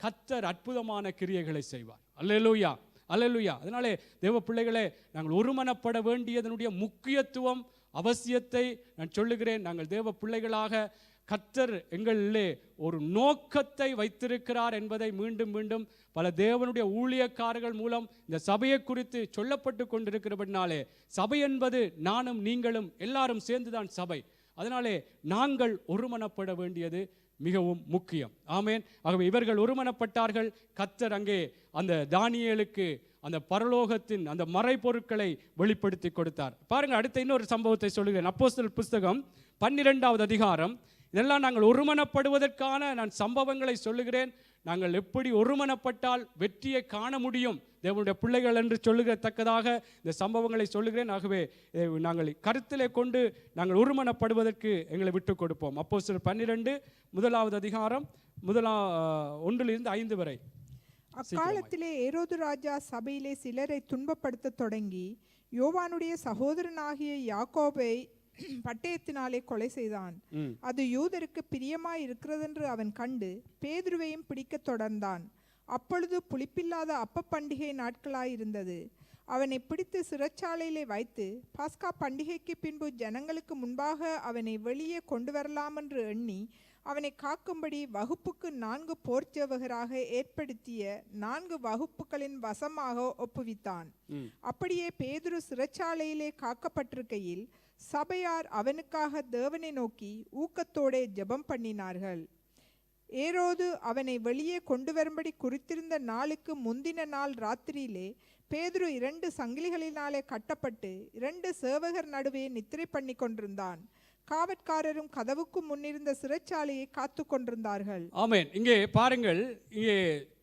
கர்த்தர் அற்புதமான கிரியைகளை செய்வார். அல்லேலூயா, அல்லேலூயா. அதனாலே தேவ பிள்ளைகளே, நாங்கள் ஒருமனப்பட வேண்டியதனுடைய முக்கியத்துவம், அவசியத்தை நான் சொல்லுகிறேன். நாங்கள் தேவ பிள்ளைகளாக கர்த்தர் எங்களிலே ஒரு நோக்கத்தை வைத்திருக்கிறார் என்பதை மீண்டும் மீண்டும் பல தேவனுடைய ஊழியக்காரர்கள் மூலம் இந்த சபையை குறித்து சொல்லப்பட்டு கொண்டிருக்கிறபடினாலே, சபை என்பது நானும் நீங்களும் எல்லாரும் சேர்ந்துதான் சபை. அதனாலே நாங்கள் ஒருமனப்பட வேண்டியது மிகவும் முக்கியம். ஆமேன். ஆகவே இவர்கள் ஒருமனப்பட்டார்கள். கர்த்தர் அங்கே அந்த தானியேலுக்கு அந்த பரலோகத்தின் அந்த மறைபொருட்களை வெளிப்படுத்தி கொடுத்தார். பாருங்க, அடுத்த இன்னொரு சம்பவத்தை சொல்லுகிறேன். அப்போஸ்தலர் புஸ்தகம் 12வது அதிகாரம். இதெல்லாம் நாங்கள் ஒருமனப்படுவதற்கான நான் சம்பவங்களை சொல்லுகிறேன். நாங்கள் எப்படி ஒருமனப்பட்டால் வெற்றியை காண முடியும் தேவனுடைய பிள்ளைகள் என்று சொல்லுகிறத்தக்கதாக இந்த சம்பவங்களை சொல்லுகிறேன். ஆகவே நாங்கள் கருத்திலே கொண்டு நாங்கள் ஒருமனப்படுவதற்கு எங்களை விட்டு கொடுப்போம். அப்போஸ்தலர் 12வது அதிகாரம் 1 5 வரை. அக்காலத்திலே ஏரோது ராஜா சபையிலே சிலரை துன்பப்படுத்த தொடங்கி யோவானுடைய சகோதரனாகிய யாக்கோபை பட்டயத்தினாலே கொலை செய்தான். அது யூதருக்கு பிரியமாய் இருக்கிறதென்று அவன் கண்டு பேதுருவையும் பிடிக்க தொடர்ந்தான். அப்பொழுது புளிப்பில்லாத அப்ப பண்டிகை நாட்களாயிருந்தது. அவனை பிடித்து சிறைச்சாலையிலே வைத்து பாஸ்கா பண்டிகைக்கு பின்பு ஜனங்களுக்கு முன்பாக அவனை வெளியே கொண்டு வரலாம் என்று எண்ணி அவனை காக்கும்படி வகுப்புக்கு 4 போர்ச்சேவகராக ஏற்படுத்திய 4 வகுப்புகளின் வசமாக ஒப்புவித்தான். அப்படியே பேதுரு சிறைச்சாலையிலே காக்கப்பட்டிருக்கையில் சபையார் அவனுக்காக தேவனை நோக்கி ஊக்கத்தோடே ஜெபம் பண்ணினார்கள். ஏரோது அவனை வெளியே கொண்டு வரும்படி குறித்திருந்த நாளுக்கு முந்தின நாள் ராத்திரியிலே பேதுரு 2 சங்கிலிகளினாலே கட்டப்பட்டு 2 சேவகர் நடுவே நித்திரை பண்ணி கொண்டிருந்தான். காவற்காரரும் கதவுக்கு முன்னிருந்த சிறைச்சாலையை காத்து கொண்டிருந்தார்கள். ஆமென். இங்கே பாருங்கள், இங்கே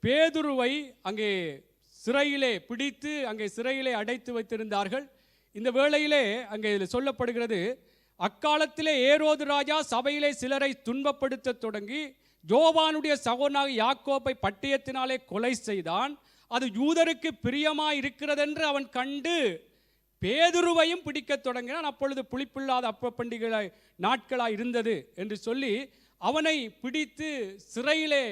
பேதுருவை அங்கே சிறையிலே பிடித்து அங்கே சிறையிலே அடைத்து வைத்திருந்தார்கள். இந்த வேளையிலே அங்கே சொல்லப்படுகிறது, அக்காலத்திலே ஏரோது ராஜா சபையிலே சிலரை துன்பப்படுத்த தொடங்கி யோவானுடைய சகோதரனாக யாக்கோபை பட்டயத்தினாலே கொலை செய்தான். அது யூதருக்கு பிரியமாய் இருக்கிறதென்று அவன் கண்டு பேதுருவையும் பிடிக்க தொடங்கினான். அப்பொழுது புளிப்பில்லாத அப்ப பண்டிகை நாட்களாய் இருந்தது என்று சொல்லி அவனை பிடித்து சிறையிலே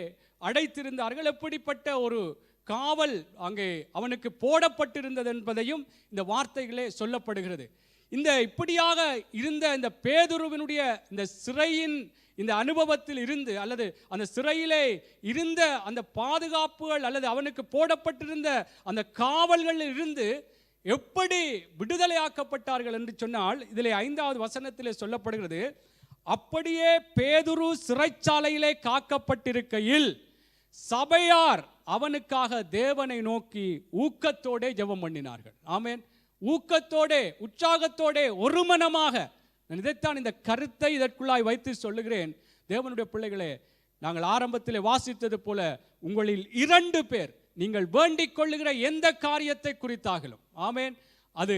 அடைத்திருந்தார்கள். எப்படிப்பட்ட ஒரு காவல் அங்கே அவனுக்கு போடப்பட்டிருந்தது என்பதையும் இந்த வார்த்தைகளே சொல்லப்படுகிறது. இந்த இப்படியாக இருந்த இந்த பேதுருவினுடைய இந்த சிறையின் இந்த அனுபவத்தில் இருந்து அல்லது அந்த சிறையிலே இருந்த அந்த பாதுகாப்புகள் அல்லது அவனுக்கு போடப்பட்டிருந்த அந்த காவல்களில் இருந்து எப்படி விடுதலையாக்கப்பட்டார்கள் என்று சொன்னால், இதிலே 5வது வசனத்திலே சொல்லப்படுகிறது, அப்படியே பேதுரு சிறைச்சாலையிலே காக்கப்பட்டிருக்கையில் சபையார் அவனுக்காக தேவனை நோக்கி ஊக்கத்தோடே ஜெபம் பண்ணினார்கள். ஆமென். ஊக்கத்தோடே உற்சாகத்தோடே ஒருமனமாக. இதைத்தான் இந்த கருத்தை இதற்குள்ளாய் வைத்து சொல்லுகிறேன். தேவனுடைய பிள்ளைகளே, நாங்கள் ஆரம்பத்திலே வாசித்தது போல உங்களில் 2 பேர் நீங்கள் வேண்டிக் கொள்ளுகிற எந்த காரியத்தை குறித்தாகலும், ஆமென், அது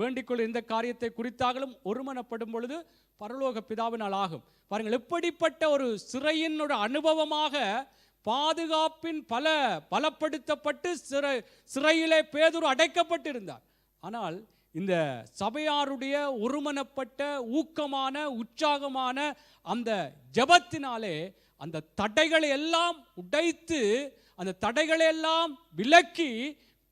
வேண்டிக் கொள்ளுகிற எந்த காரியத்தை குறித்தாகலும் ஒருமனப்படும் பொழுது பரலோக பிதாவினால் ஆகும். பாருங்கள், எப்படிப்பட்ட ஒரு சிறையின் ஒரு அனுபவமாக பாதுகாப்பின் பலப்படுத்தப்பட்டு சிறையிலே பேதுரு அடைக்கப்பட்டிருந்தார். ஆனால் இந்த சபையாருடைய ஒருமனப்பட்ட ஊக்கமான உற்சாகமான அந்த ஜெபத்தினாலே அந்த தடைகளை எல்லாம் உடைத்து அந்த தடைகளை எல்லாம் விலக்கி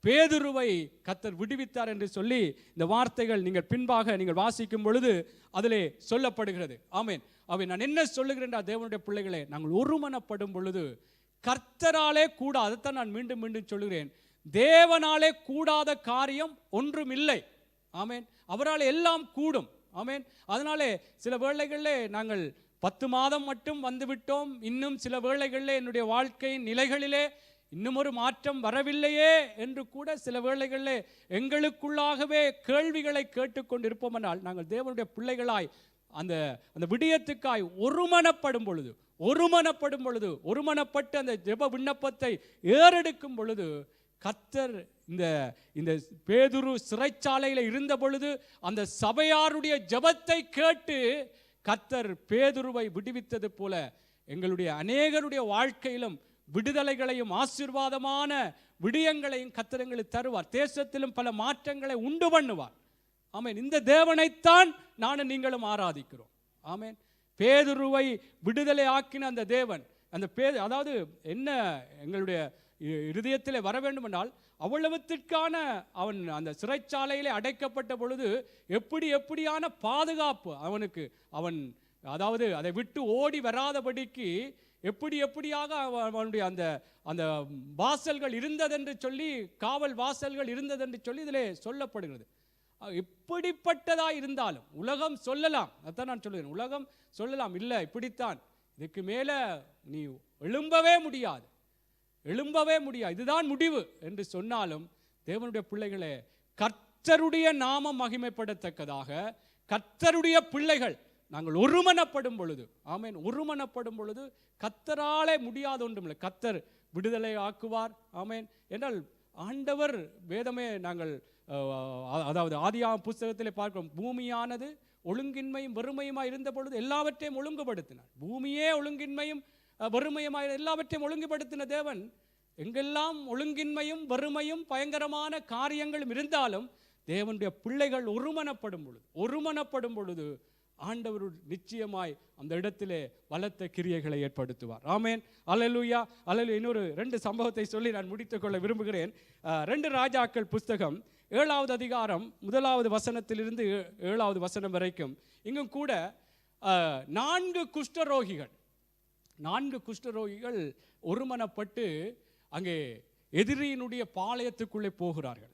பேதுருவை கர்த்தர் விடுவித்தார் என்று சொல்லி இந்த வார்த்தைகள் நீங்கள் பின்பாக நீங்கள் வாசிக்கும் பொழுது அதிலே சொல்லப்படுகிறது. ஆமென். நான் என்ன சொல்லுகிறேன் தேவனுடைய பிள்ளைகளே, நாங்கள் ஒருமனப்படும் பொழுது கர்த்தராலே கூட, அதைத்தான் நான் மீண்டும் மீண்டும் சொல்லுகிறேன், தேவனாலே கூடாத காரியம் ஒன்றும் இல்லை. ஆமென். அவரால் எல்லாம் கூடும். ஆமென். அதனாலே சில வேளைகளிலே நாங்கள் 10 மாதம் மட்டும் வந்துவிட்டோம், இன்னும் சில வேளைகளிலே என்னுடைய வாழ்க்கையின் நிலைகளிலே இன்னும் ஒரு மாற்றம் வரவில்லையே என்று கூட சில வேளைகளிலே எங்களுக்குள்ளாகவே கேள்விகளை கேட்டுக்கொண்டிருப்போம். என்றால் நாங்கள் தேவனுடைய பிள்ளைகளாய் அந்த விடயத்துக்காய் ஒருமனப்படும் பொழுது ஒருமனப்பட்டு அந்த ஜெப விண்ணப்பத்தை ஏறெடுக்கும் பொழுது கர்த்தர் இந்த பேதுரு சிறைச்சாலையில் இருந்த பொழுது அந்த சபையாருடைய ஜெபத்தை கேட்டு கர்த்தர் பேதுருவை விடுவித்தது போல எங்களுடைய அநேகருடைய வாழ்க்கையிலும் விடுதலைகளையும் ஆசீர்வாதமான விடயங்களையும் கர்த்தர் எங்களுக்கு தருவார். தேசத்திலும் பல மாற்றங்களை உண்டு பண்ணுவார். ஆமென். இந்த தேவனைத்தான் நானும் நீங்களும் ஆராதிக்கிறோம். ஆமென். பேதுருவை விடுதலை ஆக்கின அந்த தேவன், அதாவது என்ன எங்களுடைய இருதயத்திலே வர வேண்டும் என்றால், அவ்வளவுத்திற்கான அவன் அந்த சிறைச்சாலையிலே அடைக்கப்பட்ட பொழுது எப்படியான பாதுகாப்பு அவனுக்கு, அதாவது அதை விட்டு ஓடி வராதபடிக்கு எப்படியாக அவனுடைய அந்த வாசல்கள் இருந்ததென்று சொல்லி, காவல் வாசல்கள் இருந்ததென்று சொல்லி இதிலே சொல்லப்படுகிறது. எப்படிப்பட்டதா இருந்தாலும் உலகம் சொல்லலாம், அதான் நான் சொல்லுகிறேன், உலகம் சொல்லலாம், இல்லை இப்படித்தான், இதுக்கு மேல நீ எழும்பவே முடியாது, இதுதான் முடிவு என்று சொன்னாலும், தேவனுடைய பிள்ளைகளே, கர்த்தருடைய நாமம் மகிமைப்படத்தக்கதாக கர்த்தருடைய பிள்ளைகள் நாங்கள் ஒருமனப்படும் பொழுது, ஆமென், ஒருமனப்படும் பொழுது கர்த்தராலே முடியாத ஒன்றுமில்லை, கர்த்தர் விடுதலை ஆக்குவார். ஆமென். என்றால் ஆண்டவர் வேதமே நாங்கள் அதாவது ஆதியாகம புஸ்தகத்திலே பார்க்கிறோம், பூமியானது ஒழுங்கின்மையும் வெறுமையுமாய் இருந்த பொழுது எல்லாவற்றையும் ஒழுங்குபடுத்தினார். பூமியே ஒழுங்கின்மையும் வெறுமையுமாய் எல்லாவற்றையும் ஒழுங்குபடுத்தின தேவன், எங்கெல்லாம் ஒழுங்கின்மையும் வெறுமையும் பயங்கரமான காரியங்களும் இருந்தாலும் தேவனுடைய பிள்ளைகள் ஒருமனப்படும் பொழுது ஆண்டவர் நிச்சயமாய் அந்த இடத்திலே பலத்த கிரியைகளை ஏற்படுத்துவார். ஆமென். அல்லேலூயா, அல்லேலூயா. இன்னொரு 2 சம்பவத்தை சொல்லி நான் முடித்துக்கொள்ள விரும்புகிறேன். 2 ராஜாக்கள் புஸ்தகம் 7வது அதிகாரம் 1வது வசனத்திலிருந்து 7வது வசனம் வரைக்கும். இங்கும் கூட 4 குஷ்டரோகிகள் ஒருமனப்பட்டு அங்கே எதிரியினுடைய பாளையத்துக்குள்ளே போகிறார்கள்.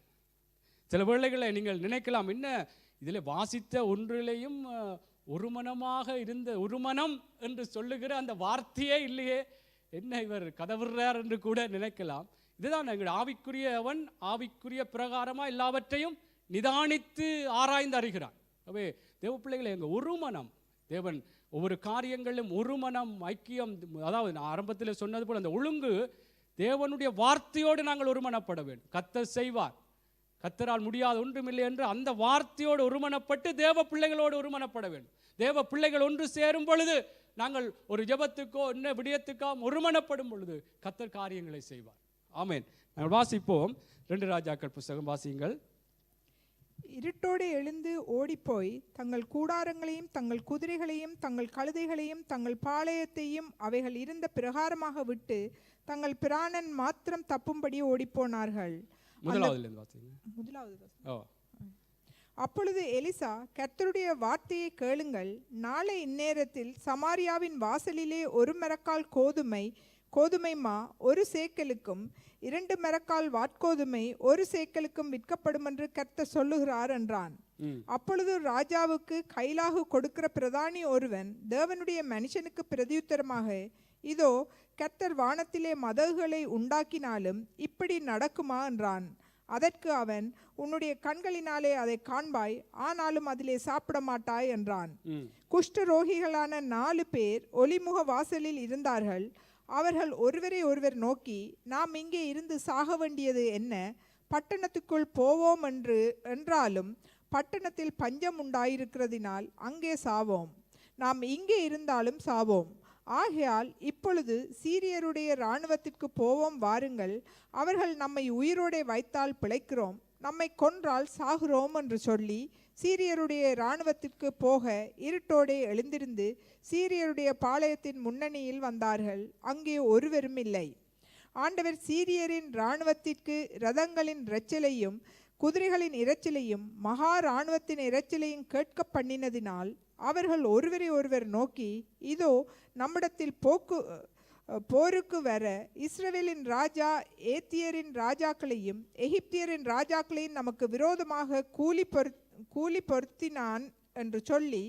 சில வேளைகளை நீங்கள் நினைக்கலாம், என்ன இதில் வாசித்த ஒன்றிலேயும் ஒருமனமாக இருந்த, ஒருமனம் என்று சொல்லுகிற அந்த வார்த்தையே இல்லையே, என்ன இவர் கதவுறார் என்று கூட நினைக்கலாம். இதுதான் எங்கள் ஆவிக்குரிய பிரகாரமாக எல்லாவற்றையும் நிதானித்து ஆராய்ந்து அறிகிறான். அவே தேவ பிள்ளைகளை எங்கள் ஒரு மனம், தேவன் ஒவ்வொரு காரியங்களிலும் ஒரு மனம் ஐக்கியம், அதாவது நான் ஆரம்பத்தில் சொன்னது போல் அந்த ஒழுங்கு தேவனுடைய வார்த்தையோடு நாங்கள் ஒருமனப்பட வேண்டும். கர்த்தர் செய்வார், கர்த்தரால் முடியாத ஒன்றுமில்லை என்று அந்த வார்த்தையோடு ஒருமனப்பட்டு தேவ பிள்ளைகளோடு ஒருமனப்பட வேண்டும். தேவ பிள்ளைகள் ஒன்று சேரும் பொழுது, நாங்கள் ஒரு ஜெபத்துக்கோ என்ன விடயத்துக்கோ ஒருமனப்படும் பொழுது கர்த்தர் காரியங்களை செய்வார். ஆமென். நாங்கள் வாசிப்போம் 2 ராஜாக்கள் புஸ்தகம் வாசியுங்கள். இருட்டோடு எழுந்து ஓடிப்போய் தங்கள் கூடாரங்களையும் தங்கள் குதிரைகளையும் தங்கள் கழுதைகளையும் தங்கள் பாளையத்தையும் அவைகள் இருந்த பிரகாரமாக விட்டு தங்கள் பிராணன் மாத்திரம் தப்பும்படி ஓடிப்போனார்கள். அப்பொழுது எலிசா, கர்த்தருடைய வார்த்தையை கேளுங்கள், நாளை இந்நேரத்தில் சமாரியாவின் வாசலிலே 1 மரக்கால் கோதுமை மா 1 சேக்கலுக்கும் 2 மரக்கால் வாட்கோதுமை 1 சேக்கலுக்கும் விற்கப்படும் என்று கர்த்தர் சொல்லுகிறார் என்றான். அப்பொழுது ராஜாவுக்கு கைலாகு கொடுக்கிற பிரதானி ஒருவன் தேவனுடைய மனுஷனுக்கு பிரதியுத்தரமாக, இதோ கர்த்தர் வானத்திலே மதகுகளை உண்டாக்கினாலும் இப்படி நடக்குமா என்றான். அதற்கு அவன், உன்னுடைய கண்களினாலே அதை காண்பாய், ஆனாலும் அதிலே சாப்பிட மாட்டாய் என்றான். குஷ்டரோகிகளான 4 பேர் ஒலிமுக வாசலில் இருந்தார்கள். அவர்கள் ஒருவரை ஒருவர் நோக்கி, நாம் இங்கே இருந்து சாக வேண்டியது என்ன? பட்டணத்துக்குள் போவோம் என்றாலும் பட்டணத்தில் பஞ்சம் உண்டாயிருக்கிறதினால் அங்கே சாவோம். நாம் இங்கே இருந்தாலும் சாவோம். ஆகையால் இப்பொழுது சீரியருடைய இராணுவத்திற்கு போவோம் வாருங்கள். அவர்கள் நம்மை உயிரோடே வைத்தால் பிழைக்கிறோம், நம்மை கொன்றால் சாகிறோம் என்று சொல்லி சீரியருடைய இராணுவத்திற்கு போக இருட்டோடே எழுந்திருந்து சீரியருடைய பாளையத்தின் முன்னணியில் வந்தார்கள். அங்கே ஒருவரும் இல்லை. ஆண்டவர் சீரியரின் இராணுவத்திற்கு இரதங்களின் இரைச்சலையும் குதிரைகளின் இரைச்சலையும் மகா இராணுவத்தின் இரைச்சலையும் கேட்க பண்ணினதினால் அவர்கள் ஒருவரை ஒருவர் நோக்கி, இதோ நம்மிடத்தில் போருக்கு வர இஸ்ரவேலின் ராஜா ஏத்தியரின் ராஜாக்களையும் எகிப்தியரின் ராஜாக்களையும் நமக்கு விரோதமாக கூலி பொருத்தினான் என்று சொல்லி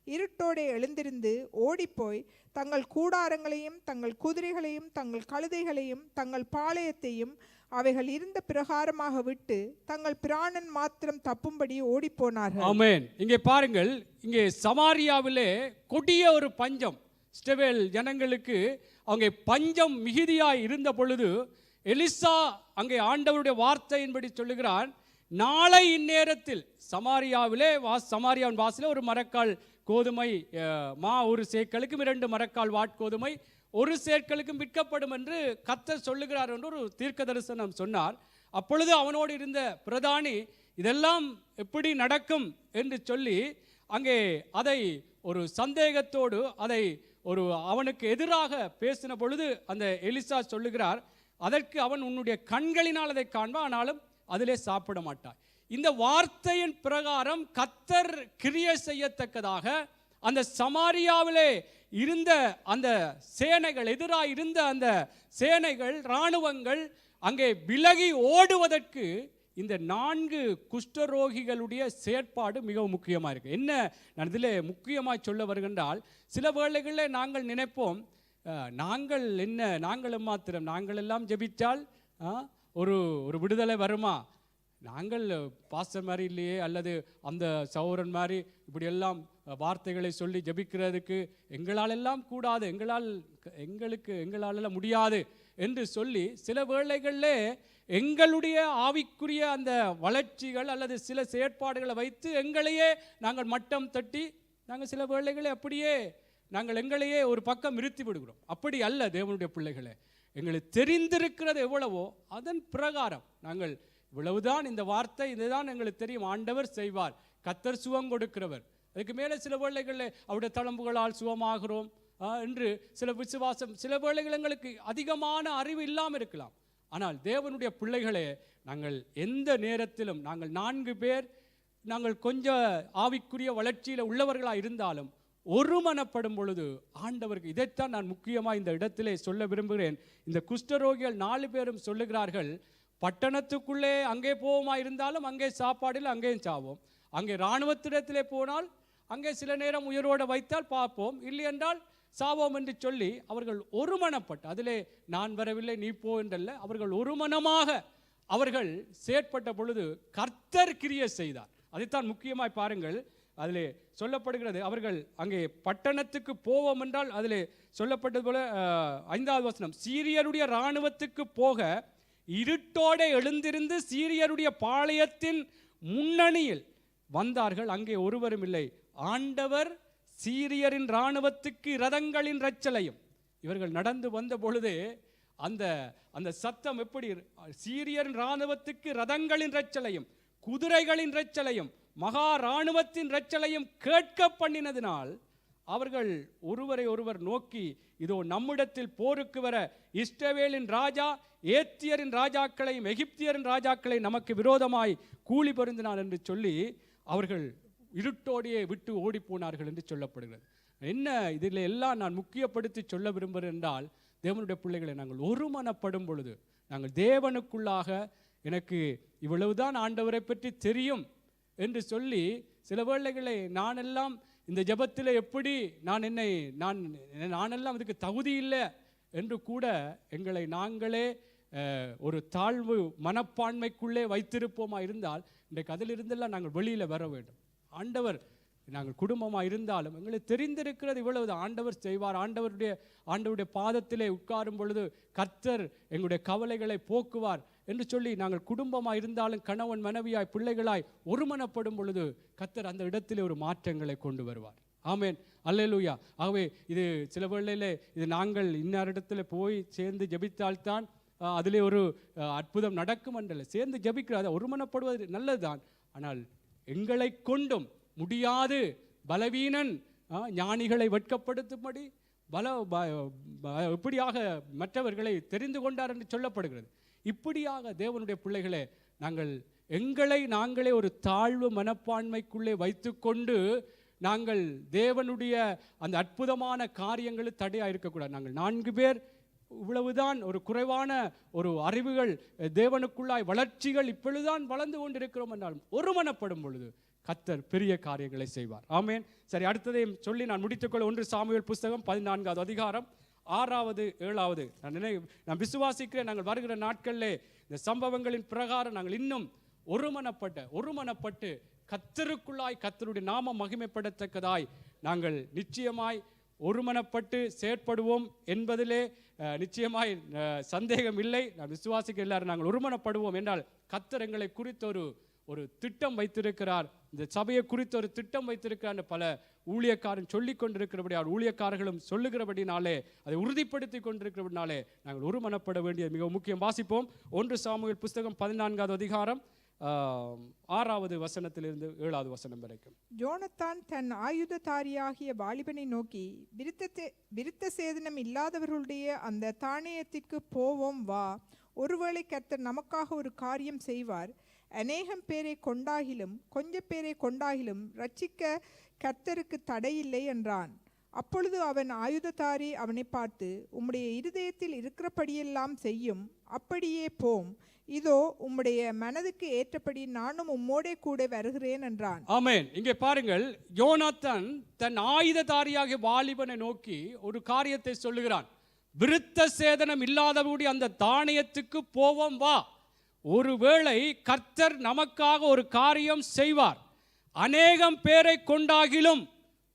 இருட்டோடே எழுந்திருந்து ஓடிப்போய் தங்கள் கூடாரங்களையும் தங்கள் குதிரைகளையும் தங்கள் கழுதைகளையும் தங்கள் பாளையத்தையும் அவைகள் இருந்த பிரகாரமாக விட்டு தங்கள் பிராணன் மாத்திரம் தப்பும்படி ஓடி போனார்கள். ஆமென். இங்கே பாருங்கள், இங்கே சமாரியாவிலே கொடிய ஒரு பஞ்சம், இஸ்ரவேல் ஜனங்களுக்கு அங்கே பஞ்சம் மிகுதியாய் இருந்த பொழுது எலிசா அங்கே ஆண்டவருடைய வார்த்தையின்படி சொல்லுகிறான், நாளை இந்நேரத்தில் சமாரியாவின் வாசலே 1 மரக்கால் கோதுமை மா 1 சேக்கலுக்கும் 2 மரக்கால் வாட்கோதுமை 1 சேக்கலுக்கும் விற்கப்படும் என்று கர்த்தர் சொல்லுகிறார் என்று ஒரு தீர்க்க தரிசனம் சொன்னார். அப்பொழுது அவனோடு இருந்த பிரதானி இதெல்லாம் எப்படி நடக்கும் என்று சொல்லி அங்கே அதை ஒரு சந்தேகத்தோடு அதை அவனுக்கு எதிராக பேசின பொழுது அந்த எலிசா சொல்லுகிறார், அதற்கு அவன், உன்னுடைய கண்களினால் அதை காண்பான், ஆனாலும் அதிலே சாப்பிட மாட்டாய். இந்த வார்த்தையின் பிரகாரம் கர்த்தர் கிரியை செய்யத்தக்கதாக அந்த சமாரியாவிலே இருந்த அந்த சேனைகள், எதிராக இருந்த அந்த சேனைகள், இராணுவங்கள் அங்கே விலகி ஓடுவதற்கு இந்த 4 குஷ்டரோகிகளுடைய செயற்பாடு மிகவும் முக்கியமாக இருக்கு. என்ன நான் இதில் முக்கியமாக சொல்ல வருகின்றால், சில வேளைகளில் நாங்கள் நினைப்போம், நாங்கள் மாத்திரம் நாங்கள் எல்லாம் ஜெபித்தால் ஒரு விடுதலை வருமா, நாங்கள் பாஸ்டர் மாதிரி இல்லையே, அல்லது அந்த சௌரன் மாதிரி இப்படியெல்லாம் வார்த்தைகளை சொல்லி ஜெபிக்கிறதுக்கு எங்களால் எல்லாம் கூடாது, எங்களால் முடியாது என்று சொல்லி சில வேளைகளில் எங்களுடைய ஆவிக்குரிய அந்த வளர்ச்சிகள் அல்லது சில செயற்பாடுகளை வைத்து எங்களையே நாங்கள் மட்டம் தட்டி நாங்கள் சில வேளைகளை அப்படியே நாங்கள் எங்களையே ஒரு பக்கம் நிறுத்தி விடுகிறோம். அப்படி அல்ல தேவனுடைய பிள்ளைகளே, எங்களுக்கு தெரிந்திருக்கிறது எவ்வளவோ அதன் பிரகாரம் நாங்கள் இவ்வளவுதான், இந்த வார்த்தை இதுதான் எங்களுக்கு தெரியும், ஆண்டவர் செய்வார், கர்த்தர் சுகம் கொடுக்கிறவர், அதுக்கு மேலே சில வேளைகளில் அவருடைய தளம்புகளால் சுகமாகிறோம் என்று சில விசுவாசம், சில வேளைகள் எங்களுக்கு அதிகமான அறிவு இல்லாமல் இருக்கலாம். ஆனால் தேவனுடைய பிள்ளைகளே, நாங்கள் எந்த நேரத்திலும் நாங்கள் 4 பேர் நாங்கள் கொஞ்சம் ஆவிக்குரிய வளர்ச்சியில் உள்ளவர்களாக இருந்தாலும் ஒருமனப்படும் பொழுது ஆண்டவருக்கு, இதைத்தான் நான் முக்கியமாக இந்த இடத்திலே சொல்ல விரும்புகிறேன். இந்த குஷ்டரோகிகள் 4 பேரும் சொல்லுகிறார்கள், பட்டணத்துக்குள்ளே அங்கே போவோமா இருந்தாலும் அங்கே சாப்பாடில் அங்கேயும் சாவோம், அங்கே இராணுவத்திடத்திலே போனால் அங்கே சில நேரம் உயிரோடு வைத்தால் பார்ப்போம், இல்லை என்றால் சாவோம் என்று சொல்லி அவர்கள் ஒருமனப்பட்டு, அதிலே நான் வரவில்லை நீ போ என்றல்ல, அவர்கள் ஒருமனமாக அவர்கள் செயற்பட்ட பொழுது கர்த்தர் கிரியை செய்தார். அதைத்தான் முக்கியமாய் பாருங்கள், அதிலே சொல்லப்படுகிறது. அவர்கள் அங்கே பட்டணத்துக்கு போவோம் என்றால் அதிலே சொல்லப்பட்டது போல 5வது வசனம், சீரியருடைய இராணுவத்துக்கு போக இருட்டோட எழுந்திருந்து சீரியருடைய பாளையத்தின் முன்னணியில் வந்தார்கள், அங்கே ஒருவரும் இல்லை. ஆண்டவர் சீரியரின் இராணுவத்துக்கு இரதங்களின் இரச்சலையும், இவர்கள் நடந்து வந்த பொழுது அந்த சத்தம் எப்படி, சீரியரின் இராணுவத்துக்கு இரதங்களின் இரச்சலையும் குதிரைகளின் இரச்சலையும் மகா இராணுவத்தின் இரச்சலையும் கேட்க பண்ணினதினால் அவர்கள் ஒருவரை ஒருவர் நோக்கி, இதோ நம்மிடத்தில் போருக்கு வர இஸ்ரவேலின் ராஜா ஏத்தியரின் ராஜாக்களையும் எகிப்தியரின் ராஜாக்களை நமக்கு விரோதமாய் கூலி பொருந்தினார் என்று சொல்லி அவர்கள் இருட்டோடையே விட்டு ஓடி போனார்கள் என்று சொல்லப்படுகிறது. என்ன இதில் எல்லாம் நான் முக்கியப்படுத்தி சொல்ல விரும்புகிறேன் என்றால், தேவனுடைய பிள்ளைகளை நாங்கள் ஒருமனப்படும் பொழுது, நாங்கள் தேவனுக்குள்ளாக எனக்கு இவ்வளவுதான் ஆண்டவரை பற்றி தெரியும் என்று சொல்லி, சில வேளைகளை நானெல்லாம் இந்த ஜெபத்தில் எப்படி நானெல்லாம் அதுக்கு தகுதி இல்லை என்று கூட எங்களை நாங்களே ஒரு தாழ்வு மனப்பான்மைக்குள்ளே வைத்திருப்போமா இருந்தால், இன்றைக்கு அதிலிருந்தெல்லாம் நாங்கள் வெளியில் வர வேண்டும். ஆண்டவர், நாங்கள் குடும்பமாக இருந்தாலும் எங்களுக்கு தெரிந்திருக்கிறது இவ்வளவு ஆண்டவர் செய்வார். ஆண்டவருடைய பாதத்திலே உட்காரும் பொழுது கர்த்தர் எங்களுடைய கவலைகளை போக்குவார் என்று சொல்லி நாங்கள் குடும்பமாக இருந்தாலும் கணவன் மனைவியாய் பிள்ளைகளாய் ஒருமனப்படும் பொழுது கர்த்தர் அந்த இடத்திலே ஒரு மாற்றங்களை கொண்டு வருவார். ஆமேன், அல்லேலூயா. ஆகவே இது சில வேளையிலே இது நாங்கள் இன்னொரு போய் சேர்ந்து ஜெபித்தால்தான் அதிலே ஒரு அற்புதம் நடக்கும் என்றல்ல, சேர்ந்து ஜெபிக்கிறாத ஒருமனப்படுவது நல்லதுதான். ஆனால் எங்களை கொண்டும் முடியாது, பலவீனன் ஞானிகளை வெட்கப்படுத்தும்படி இப்படியாக மற்றவர்களை தெரிந்து கொண்டார் என்று சொல்லப்படுகிறது. இப்படியாக தேவனுடைய பிள்ளைகளே, நாங்களே ஒரு தாழ்வு மனப்பான்மைக்குள்ளே வைத்துக்கொண்டு நாங்கள் தேவனுடைய அந்த அற்புதமான காரியங்களில் தடையாக இருக்கக்கூடாது. நாங்கள் 4 பேர் இவ்வளவுதான், ஒரு குறைவான ஒரு அறிவுகள், தேவனுக்குள்ளாய் வளர்ச்சிகள் இப்பொழுதுதான் வளர்ந்து கொண்டிருக்கிறோம் என்றாலும் ஒருமனப்படும் பொழுது கர்த்தர் பெரிய காரியங்களை செய்வார். ஆமேன். சரி, அடுத்ததையும் சொல்லி நான் முடித்துக்கொள்ள 1 சாமுவேல் புஸ்தகம் 14வது அதிகாரம் 6வது 7வது நான் விசுவாசிக்கிறேன். நாங்கள் வருகிற நாட்களிலே இந்த சம்பவங்களின் பிரகாரம் நாங்கள் இன்னும் ஒருமனப்பட்டு கர்த்தருக்குள்ளாய் கர்த்தருடைய நாமம் மகிமைப்படத்தக்கதாய் நாங்கள் நிச்சயமாய் ஒருமனப்பட்டு செயற்படுவோம் என்பதிலே நிச்சயமாய் சந்தேகம் இல்லை. நான் விசுவாசிக்க எல்லாரும் நாங்கள் ஒருமனப்படுவோம் என்றால் கர்த்தர் எங்களை குறித்த ஒரு திட்டம் வைத்திருக்கிறார். இந்த சபையை குறித்த ஒரு திட்டம் வைத்திருக்கிறார். பல ஊழியக்காரன் சொல்லிக் கொண்டிருக்கிறபடியால், ஊழியக்காரர்களும் சொல்லுகிறபடினாலே, அதை உறுதிப்படுத்தி கொண்டிருக்கிறபடினாலே நாங்கள் ஒருமனப்பட வேண்டியது மிகவும் முக்கியம். வாசிப்போம். 1 சாமுவேல் புஸ்தகம் 14வது அதிகாரம் 6வது வசனத்திலிருந்து 7வது வசனம் வரைக்கும். யோனத்தான் தன் ஆயுததாரியாகிய வாலிபனை நோக்கி, விருத்த சேதனம் இல்லாதவர்களுடைய அந்த தானியத்திற்கு போவோம் வா, ஒருவேளை கர்த்தர் நமக்காக ஒரு காரியம் செய்வார். அநேகம் பேரை கொண்டாகிலும் கொஞ்ச பேரை கொண்டாகிலும் ரட்சிக்க கர்த்தருக்கு தடையில்லை என்றான். அப்பொழுது அவன் ஆயுததாரி அவனை பார்த்து, உம்முடைய இருதயத்தில் இருக்கிறபடியெல்லாம் செய்யும், அப்படியே போம். இதோ உம்முடைய மனதுக்கு ஏற்றபடி நானும் உம்மோடே கூட வருகிறேன் என்றான். ஆமென். இங்கே பாருங்கள், யோனாத்தான் தன் ஆயுததாரியாக வாலிபனை நோக்கி ஒரு காரியத்தை சொல்லுகிறான். விருத்த சேதனம் இல்லாதபடி அந்த தானியத்துக்கு போவோம் வா, ஒருவேளை கர்த்தர் நமக்காக ஒரு காரியம் செய்வார். அநேகம் பேரை கொண்டாகிலும்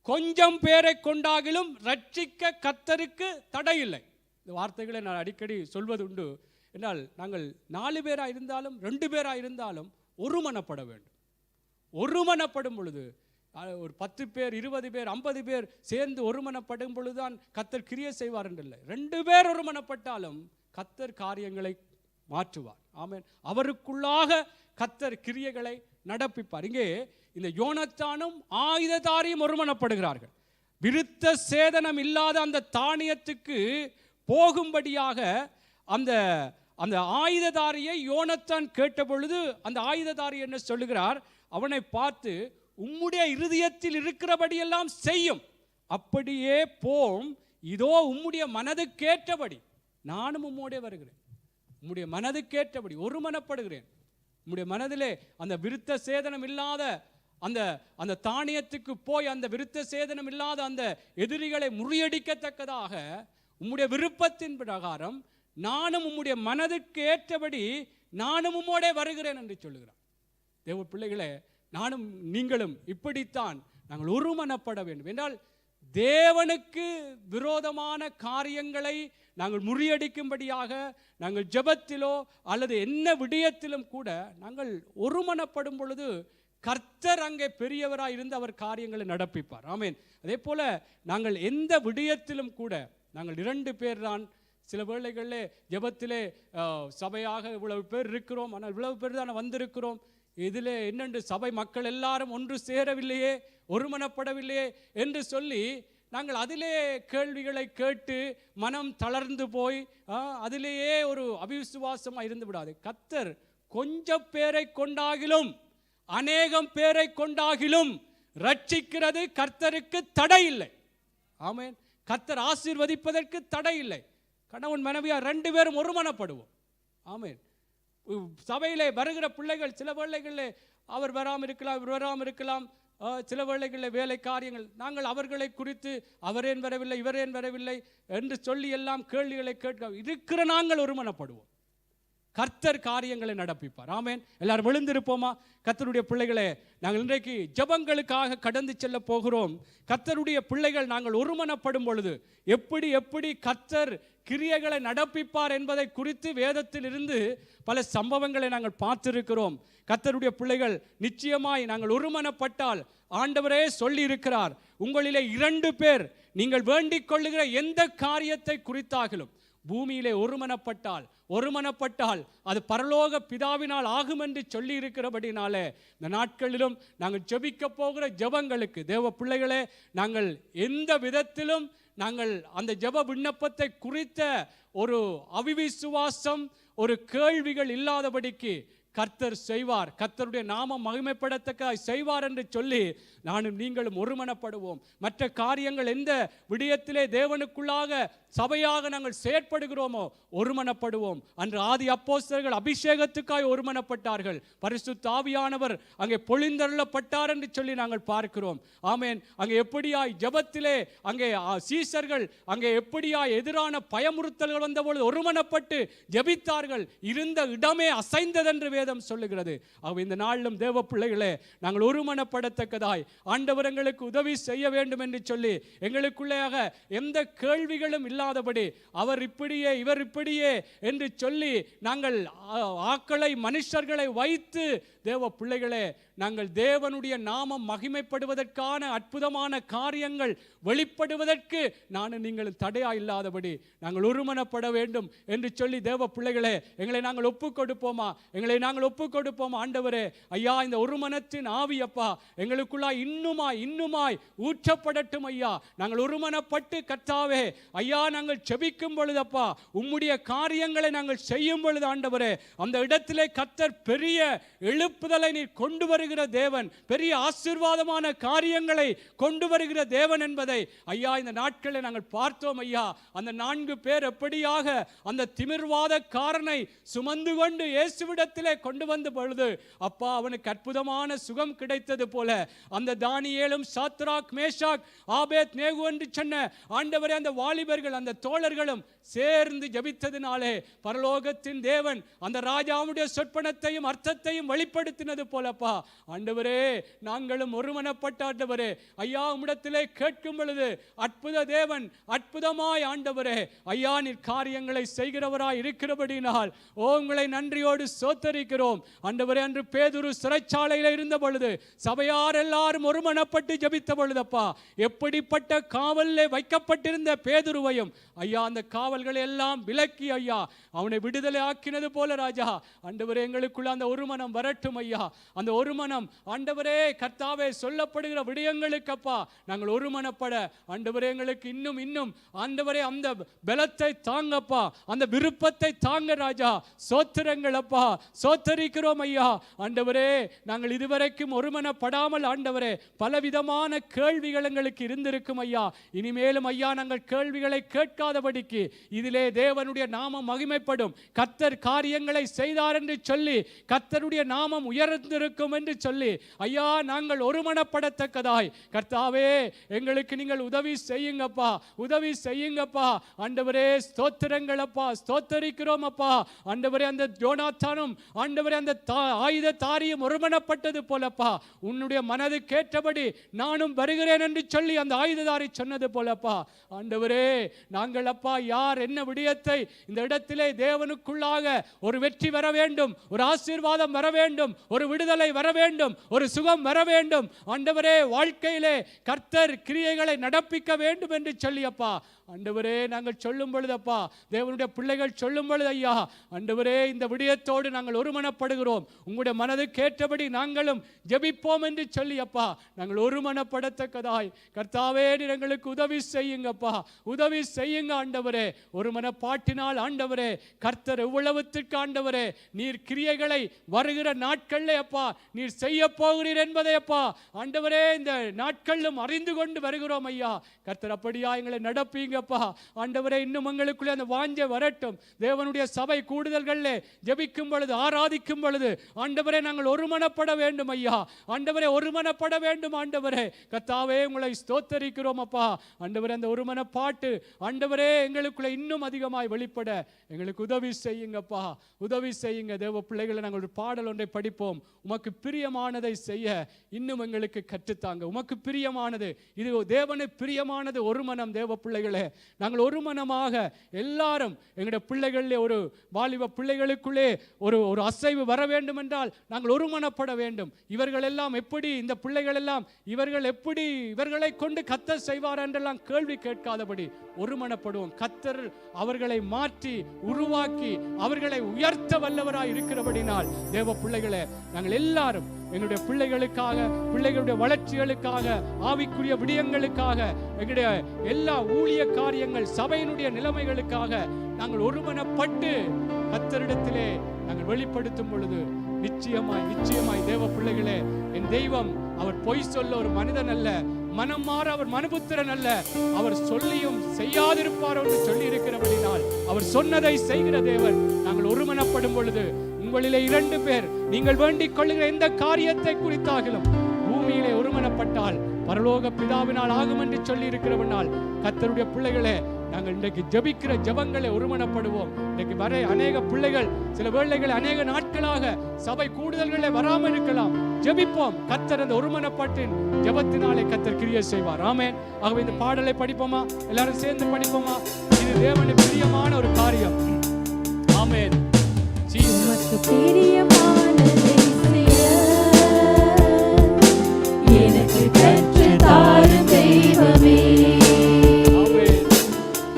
கொஞ்சம் பேரை கொண்டாகிலும் ரட்சிக்க கர்த்தருக்கு தடையில்லை. இந்த வார்த்தைகளை நான் அடிக்கடி சொல்வது உண்டு. என்றால் நாங்கள் 4 பேராக இருந்தாலும் 2 பேராக இருந்தாலும் ஒருமனப்பட வேண்டும். ஒருமனப்படும் பொழுது ஒரு 10 பேர் 20 பேர் 50 பேர் சேர்ந்து ஒருமனப்படும் பொழுதுதான் கர்த்தர் கிரியை செய்வார் என்றில்லை. 2 பேர் ஒருமனப்பட்டாலும் கர்த்தர் காரியங்களை மாற்றுவார். ஆமென். அவருக்குள்ளாக கர்த்தர் கிரியைகளை நடப்பிப்பார். இங்கே இந்த யோனத்தானும் ஆயுததாரியும் ஒருமனப்படுகிறார்கள். விருத்த சேதனம் இல்லாத அந்த தானியத்துக்கு போகும்படியாக அந்த ஆயுததாரியை யோனத்தான் கேட்ட பொழுது அந்த ஆயுததாரி என்ன சொல்லுகிறார்? அவனை பார்த்து, உம்முடைய இருதயத்தில் இருக்கிறபடியெல்லாம் செய்யும், அப்படியே போம். இதோ உம்முடைய மனதுக்கேற்றபடி நானும் உம்மோடே வருகிறேன். உம்முடைய மனதுக்கேற்றபடி ஒருமனப்படுகிறேன். உம்முடைய மனதிலே அந்த விருத்த சேதனம் இல்லாத அந்த தானியத்துக்கு போய் அந்த விருத்த சேதனம் இல்லாத அந்த எதிரிகளை முறியடிக்கத்தக்கதாக உம்முடைய விருப்பத்தின் பிரகாரம் நானும் உம்முடைய மனதுக்கு ஏற்றபடி நானும் உம்மோடே வருகிறேன் என்று சொல்லுகிறார். தேவ பிள்ளைகளே, நானும் நீங்களும் இப்படித்தான் நாங்கள் ஒருமனப்பட வேண்டும். என்றால் தேவனுக்கு விரோதமான காரியங்களை நாங்கள் முறியடிக்கும்படியாக நாங்கள் ஜெபத்திலோ அல்லது என்ன விடயத்திலும் கூட நாங்கள் ஒருமனப்படும் பொழுது கர்த்தர் அங்கே பெரியவராய் இருந்து அவர் காரியங்களை நடப்பிப்பார். ஆமென். அதே போல நாங்கள் எந்த விடயத்திலும் கூட நாங்கள் 2 பேர் தான். சில வேளைகளிலே ஜெபத்திலே சபையாக இவ்வளவு பேர் இருக்கிறோம், ஆனால் இவ்வளவு பேர் தானே வந்திருக்கிறோம், இதில் என்னென்று சபை மக்கள் எல்லாரும் ஒன்று சேரவில்லையே, ஒருமனப்படவில்லையே என்று சொல்லி நாங்கள் அதிலே கேள்விகளை கேட்டு மனம் தளர்ந்து போய் அதிலேயே ஒரு அவிசுவாசமாக இருந்து விடாது. கர்த்தர் கொஞ்சம் பேரை கொண்டாகிலும் அநேகம் பேரை கொண்டாகிலும் ரட்சிக்கிறது கர்த்தருக்கு தடை இல்லை. ஆமென். கர்த்தர் ஆசீர்வதிப்பதற்கு தடை இல்லை. கணவன் மனைவியா 2 பேரும் ஒருமனப்படுவோம். ஆமென். சபையிலே வருகிற பிள்ளைகள் சில வேளைகளில் அவர் வராமல் இருக்கலாம், இவர் வராமல் இருக்கலாம், சில வேளைகளில் வேலை காரியங்கள், நாங்கள் அவர்களை குறித்து அவரேன் வரவில்லை இவரேன் வரவில்லை என்று சொல்லி எல்லாம் கேள்விகளை கேட்க இருக்கிற நாங்கள் ஒருமனப்படுவோம். கர்த்தர் காரியங்களை நடப்பிப்பார். ஆமென். எல்லாரும் விழுந்திருப்போமா? கர்த்தருடைய பிள்ளைகளே, நாங்கள் இன்றைக்கு ஜெபங்களுக்காக கடந்து செல்ல போகிறோம். கர்த்தருடைய பிள்ளைகள் நாங்கள் ஒருமனப்படும் பொழுது எப்படி கர்த்தர் கிரியைகளை நடப்பிப்பார் என்பதை குறித்து வேதத்தில் இருந்து பல சம்பவங்களை நாங்கள் பார்த்திருக்கிறோம். கர்த்தருடைய பிள்ளைகள் நிச்சயமாய் நாங்கள் ஒருமனப்பட்டால் ஆண்டவரே சொல்லி இருக்கிறார், உங்களிலே 2 பேர் நீங்கள் வேண்டிக் கொள்ளுகிற எந்த காரியத்தை குறித்தாகிலும் பூமியிலே ஒருமனப்பட்டால் அது பரலோக பிதாவினால் ஆகும் என்று சொல்லி இருக்கிறபடினாலே இந்த நாட்களிலும் நாங்கள் ஜெபிக்க போகிற ஜெபங்களுக்கு தேவ பிள்ளைகளே, நாங்கள் எந்த விதத்திலும் நாங்கள் அந்த ஜெப விண்ணப்பத்தை குறித்த ஒரு அவிசுவாசம், ஒரு கேள்விகள் இல்லாதபடிக்கு கர்த்தர் செய்வார், கர்த்தருடைய நாமம் மகிமைப்படத்தக்க செய்வார் என்று சொல்லி நானும் நீங்களும் ஒருமனப்படுவோம். மற்ற காரியங்கள் எந்த விடயத்திலே தேவனுக்குள்ளாக சபையாக நாங்கள் செயற்படுகிறோமோ ஒருமனப்படுவோம். அன்று ஆதி அப்போஸ்தலர்கள் அபிஷேகத்துக்காய் ஒருமனப்பட்டார்கள், பரிசுத்த ஆவியானவர் அங்கே பொழிந்தருளப்பட்டார் என்று சொல்லி நாங்கள் பார்க்கிறோம். ஆமென். அங்கே எப்படியாய் ஜெபத்திலே அங்கே சீசர்கள் அங்கே எப்படியாய் எதிரான பயமுறுத்தல்கள் வந்தபொழுது ஒருமனப்பட்டு ஜெபித்தார்கள், இருந்த இடமே அசைந்ததென்று வேதம் சொல்லுகிறது. ஆகவே இந்த நாளிலும் தேவ பிள்ளைகளே, நாங்கள் ஒருமனப்படத்தக்கதாய் ஆண்டவர் எங்களுக்கு உதவி செய்ய வேண்டும் என்று சொல்லி எங்களுக்குள்ளேயாக எந்த கேள்விகளும் இல்லாதபடி அவர் இப்படியே இவர் இப்படியே என்று சொல்லி நாங்கள் ஆக்களை மனுஷர்களை வைத்து தேவ பிள்ளைகளே, நாங்கள் தேவனுடைய நாமம் மகிமைப்படுவதற்கான அற்புதமான காரியங்கள் வெளிப்படுவதற்கு நானும் நீங்கள் தடையா இல்லாதபடி நாங்கள் ஒருமனப்பட வேண்டும் என்று சொல்லி தேவ பிள்ளைகளே, எங்களை நாங்கள் ஒப்புக் கொடுப்போமா ஆண்டவரே. ஐயா, இந்த ஒருமனத்தின் ஆவி அப்பா எங்களுக்குள்ளா இன்னுமாய் ஊற்றப்படட்டும் ஐயா. நாங்கள் ஒருமனப்பட்டு கர்த்தாவே ஐயா நாங்கள் செபிக்கும் பொழுதப்பா உம்முடைய காரியங்களை நாங்கள் செய்யும் பொழுது ஆண்டவரே, அந்த இடத்திலே கர்த்தர் பெரிய எழுப்புதலை நீர் கொண்டு வருகிற தேவன், பெரிய ஆசீர்வாதமான காரியங்களை கொண்டு வருகிற தேவன் என்பதை ஐயா இந்த நாட்களில் நாங்கள் பார்த்தோம் ஐயா. அந்த 4 பேர் எப்படியாக அந்த திமிர்வாதக்காரனை சுமந்து கொண்டு இயேசுவிடத்திலே கொண்டு வந்த பொழுது அப்பா அவனுக்கு அற்புதமான சுகம் கிடைத்தது போல அந்த தானியேலும் சாத்ராக் மேஷாக் ஆபேத் நேகு என்று சொன்ன ஆண்டவரே அந்த வாலிபர்கள் அந்த தோழர்களும் சேர்ந்து ஜெபித்ததினாலே பரலோகத்தின் தேவன் அந்த ராஜாவுடைய சொற்பனத்தையும் அர்த்தத்தையும் வெளிப்படுத்தினது போலப்பா ஆண்டவரே, நாங்களும் ஒருமனப்பட்ட ஆண்டவரே ஐயா உம்மிடத்திலே கேட்கும் பொழுது அற்புத தேவன் அற்புதமாய் ஆண்டவரே ஐயா நீர் காரியங்களை செய்கிறவராய் இருக்கிறபடினால் உங்களை நன்றியோடு ஸ்தோத்திரிக்கிறோம் ஆண்டவரே. அன்று பேதுரு சிறைச்சாலையில் இருந்த பொழுது சபையார் எல்லாரும் ஒருமனப்பட்டு ஜெபித்த பொழுதப்பா எப்படிப்பட்ட காவலிலே வைக்கப்பட்டிருந்த பேதுருவையும் ஐயா அந்த காவல்களை எல்லாம் விலக்கி ஐயா அவனை விடுதலை ஆக்கினது போல ராஜா ஆண்டவரே எங்களுக்குள்ள அந்த ஒருமனம் வரட்டும் ஐயா. அந்த ஒருமனம் ஆண்டவரே கர்த்தாவே சொல்லப்படுகிற விடயங்களுக்கு அப்பா நாங்கள் ஒருமனப்பட ஆண்டவரே எங்களுக்கு இன்னும் ஆண்டவரே அந்த பலத்தை தாங்கப்பா, அந்த விருப்பத்தை தாங்க ராஜா. சோத்திரங்கள் அப்பா, சோத்தரிக்கிறோம் ஐயா ஆண்டவரே. நாங்கள் இதுவரைக்கும் ஒருமனப்படாமல் ஆண்டவரே பலவிதமான கேள்விகள் எங்களுக்கு இருந்திருக்கும் ஐயா. இனிமேலும் ஐயா நாங்கள் கேள்விகளை கேட்காதபடிக்கு இதிலே தேவனுடைய நாமம் மகிமைப்படும், கர்த்தர் காரியங்களை செய்தார் என்று சொல்லி கர்த்தருடைய நாமம் உயர்ந்திருக்கும் என்று சொல்லி ஐயா நாங்கள் ஒருமனப்படத்தக்கதாய் கர்த்தாவே எங்களுக்கு நீங்கள் உதவி செய்யுங்கப்பா ஆண்டவரே. ஸ்தோத்திரங்கள் அப்பா, ஸ்தோத்தரிக்கிறோம் அப்பா ஆண்டவரே. அந்த யோனாத்தானும் ஆண்டவரே அந்த ஆயுத தாரியம் ஒருமனப்பட்டது போலப்பா, உன்னுடைய மனதுக்கேற்றபடி நானும் வருகிறேன் என்று சொல்லி அந்த ஆயுததாரி சொன்னது போலப்பா ஆண்டவரே, நாங்கள் அப்பா யார் என்ன விடயத்தை இந்த இடத்திலே தேவனுக்குள்ளாக ஒரு வெற்றி வர வேண்டும், ஒரு ஆசீர்வாதம் வர வேண்டும், ஒரு விடுதலை வர வேண்டும், ஒரு சுகம் வர வேண்டும் ஆண்டவரே, வாழ்க்கையிலே கர்த்தர் கிரியைகளை நடப்பிக்க வேண்டும் என்று சொல்லி அப்பா ஆண்டவரே நாங்கள் சொல்லும் பொழுது அப்பா, தேவனுடைய பிள்ளைகள் சொல்லும் பொழுது ஐயா ஆண்டவரே, இந்த விடயத்தோடு நாங்கள் ஒருமனப்படுகிறோம், உங்களுடைய மனதுக்கு ஏற்றபடி நாங்களும் ஜெபிப்போம் என்று சொல்லி அப்பா நாங்கள் ஒருமனப்படத்தக்கதாய் கர்த்தாவே நீர் எங்களுக்கு உதவி செய்யுங்கப்பா, உதவி செய்யுங்க ஆண்டவரே. ஒருமனப்பாட்டினால் ஆண்டவரே கர்த்தர் எவ்வளவுத்திற்கு ஆண்டவரே நீர் கிரியைகளை வருகிற நாட்களிலே அப்பா நீர் செய்ய போகிறீர் என்பதை அப்பா ஆண்டவரே இந்த நாட்களிலும் அறிந்து கொண்டு வருகிறோம் ஐயா. கர்த்தர் அப்படியா எங்களை நடப்பீங்க ஆண்டவரே, இன்னும் எங்களுக்குள்ளே அந்த வாஞ்சை வரட்டும். தேவனுடைய சபை கூடுதல்களிலே ஜெபிக்கும் பொழுது ஆராதிக்கும் பொழுது ஆண்டவரே நாங்கள் ஒருமனப்பட வேண்டும் ஐயா, ஆண்டவரே ஒருமனப்பட வேண்டும் ஆண்டவரே. கர்த்தாவே உங்களை ஸ்தோத்தரிக்கிறோம் அப்பா ஆண்டவரே, அந்த ஒருமனப்பாட்டு ஆண்டவரே எங்களுக்குள்ளே இன்னும் அதிகமாய் வெளிப்பட எங்களுக்கு உதவி செய்யுங்கப்பா, உதவி செய்யுங்க. தேவ பிள்ளைகளை நாங்கள் ஒரு பாடல் ஒன்றை படிப்போம். உமக்கு பிரியமானதை செய்ய இன்னும் எங்களுக்கு கற்றுத்தாங்க. உமக்கு பிரியமானது, இது தேவனுக்கு பிரியமானது ஒருமனம். தேவ பிள்ளைகளே நாங்கள் ஒரு மனமாக எல்லாரும் எங்களுடைய பிள்ளைகளிலே ஒரு வாலிப பிள்ளைகளுக்குள்ளே ஒரு ஒரு அசைவு வர வேண்டும் என்றால் நாங்கள் ஒருமனப்பட வேண்டும். இவர்கள் எல்லாம் எப்படி, இந்த பிள்ளைகள் எல்லாம் இவர்கள் எப்படி இவர்களை கொண்டு கர்த்தர் செய்வார் என்றெல்லாம் கேள்வி கேட்காதபடி ஒருமனப்படுவோம். கர்த்தர் அவர்களை மாற்றி உருவாக்கி அவர்களை உயர்த்த வல்லவராய் இருக்கிறபடினால் தேவ பிள்ளைகளே நாங்கள் எல்லாரும் எங்களுடைய பிள்ளைகளுக்காக, பிள்ளைகளுடைய வளர்ச்சிகளுக்காக, ஆவிக்குரிய விடயங்களுக்காக, எங்களுடைய எல்லா ஊழிய காரியங்கள், சபையினுடைய நிலைமைகளுக்காக நாங்கள் ஒருமனப்பட்டு கர்த்தரிடத்திலே நாங்கள் வெளிப்படுத்தும் பொழுது நிச்சயமாய் நிச்சயமாய் தேவ பிள்ளைகளே, என் தெய்வம் அவர் பொய் சொல்ல ஒரு மனிதன் அல்ல, மனம் மாற அவர் மனுபுத்திரன் அல்ல, அவர் சொல்லியும் செய்யாதிருப்பார் என்று சொல்லி இருக்கிறபடினால் அவர் சொன்னதை செய்கிற தேவன். நாங்கள் ஒருமனப்படும் பொழுது உங்களிலே 2 பேர் நீங்கள் வேண்டிக் கொள்ளுகிற எந்த காரியத்தை குறித்தாகிலும் பூமியிலே ஒருமனப்பட்டால் பரலோக பிதாவினால் ஆகும் என்று சொல்லி இருக்கிறவனால் கர்த்தருடைய பிள்ளைகளே நாங்கள் இன்றைக்கு ஜெபிக்கிற ஜெபங்களை ஒருமனப்படுவோம். இன்றைக்கு வர அநேக பிள்ளைகள் சில வேளைகள் அநேக நாட்களாக சபை கூடுதல்களே வராமல் இருக்கலாம். ஜெபிப்போம். கர்த்தர் அந்த ஒருமனப்பாட்டின் ஜெபத்தினாலே கர்த்தர் கிரியை செய்வார். ஆமென். ஆகவே இந்த பாடலை படிப்போமா? எல்லாரும் சேர்ந்து படிப்போமா? இது தேவனுக்கு பிரியமான ஒரு காரியம். ஆமென். உமக்கு பிரியமானதை செய்ய எனக்கு கற்றுத் தாரும் தெய்வமே.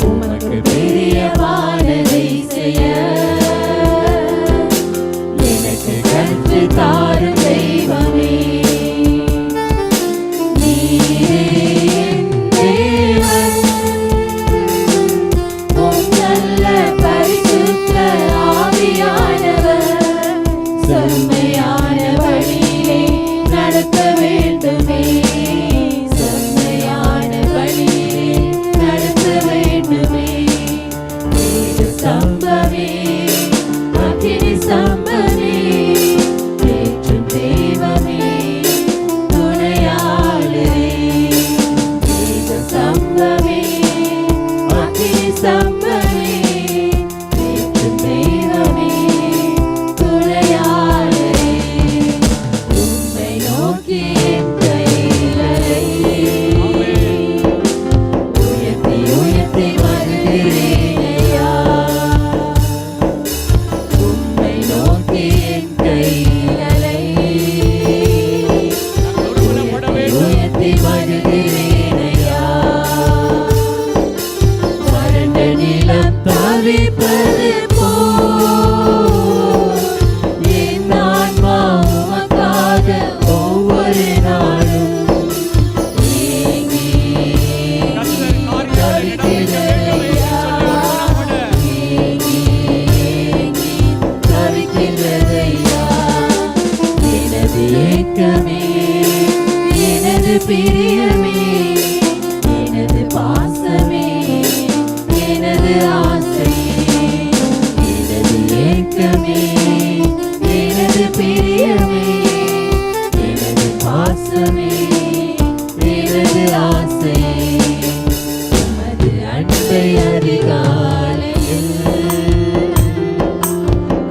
உமக்கு பிரியமானதை செய்ய எனக்கு கற்றுத் தாரும் தெய்வமே. நீரே என் தேவன், உம் நல்ல பரிசுத்த ஆவியானவர் செம்மையான வழியிலே நடத்த வேண்டுமே, செம்மையான வழியிலே நடத்த வேண்டுமே. வேத சம்பவே அக்கினி சம்பவே ஏற்றும் தெய்வமே துணையாளரே. வேத சம்பவே அக்கினி சம்பவே ஏற்றும் தெய்வமே துணையாளரே. உம்மை நோக்கி என் கைகளை உயர்த்தி உயர்த்தி வருகிறேன் ஐயா. உம்மை நோக்கி என் கைகளை உயர்த்தி வருகிறேன் ஐயா. வறண்ட நிலம் தவிப்பது போல் என் ஆன்மா உமக்காக ஒவ்வொரு நாளும் ஏங்கி தவிக்கிறதையா, ஏங்கி ஏங்கி தவிக்கிறதையா. எனது ஏக்கமே, எனது பிரியமே, எனது பாசமே, எனது ஆசையே, எனது ஏக்கமே, எனது பிரியமே, எனது பாசமே, எனது ஆசையே. உமது அன்பை அதிகாலையில்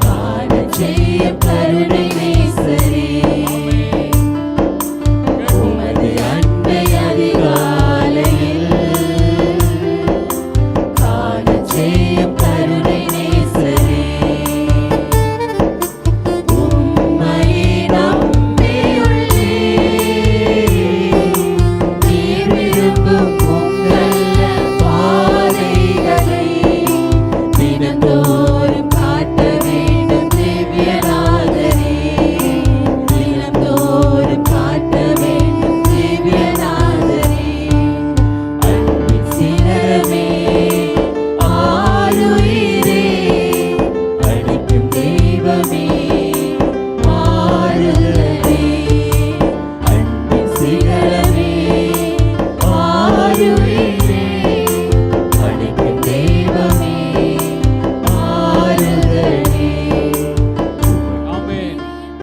காணச் செய்ய கருணை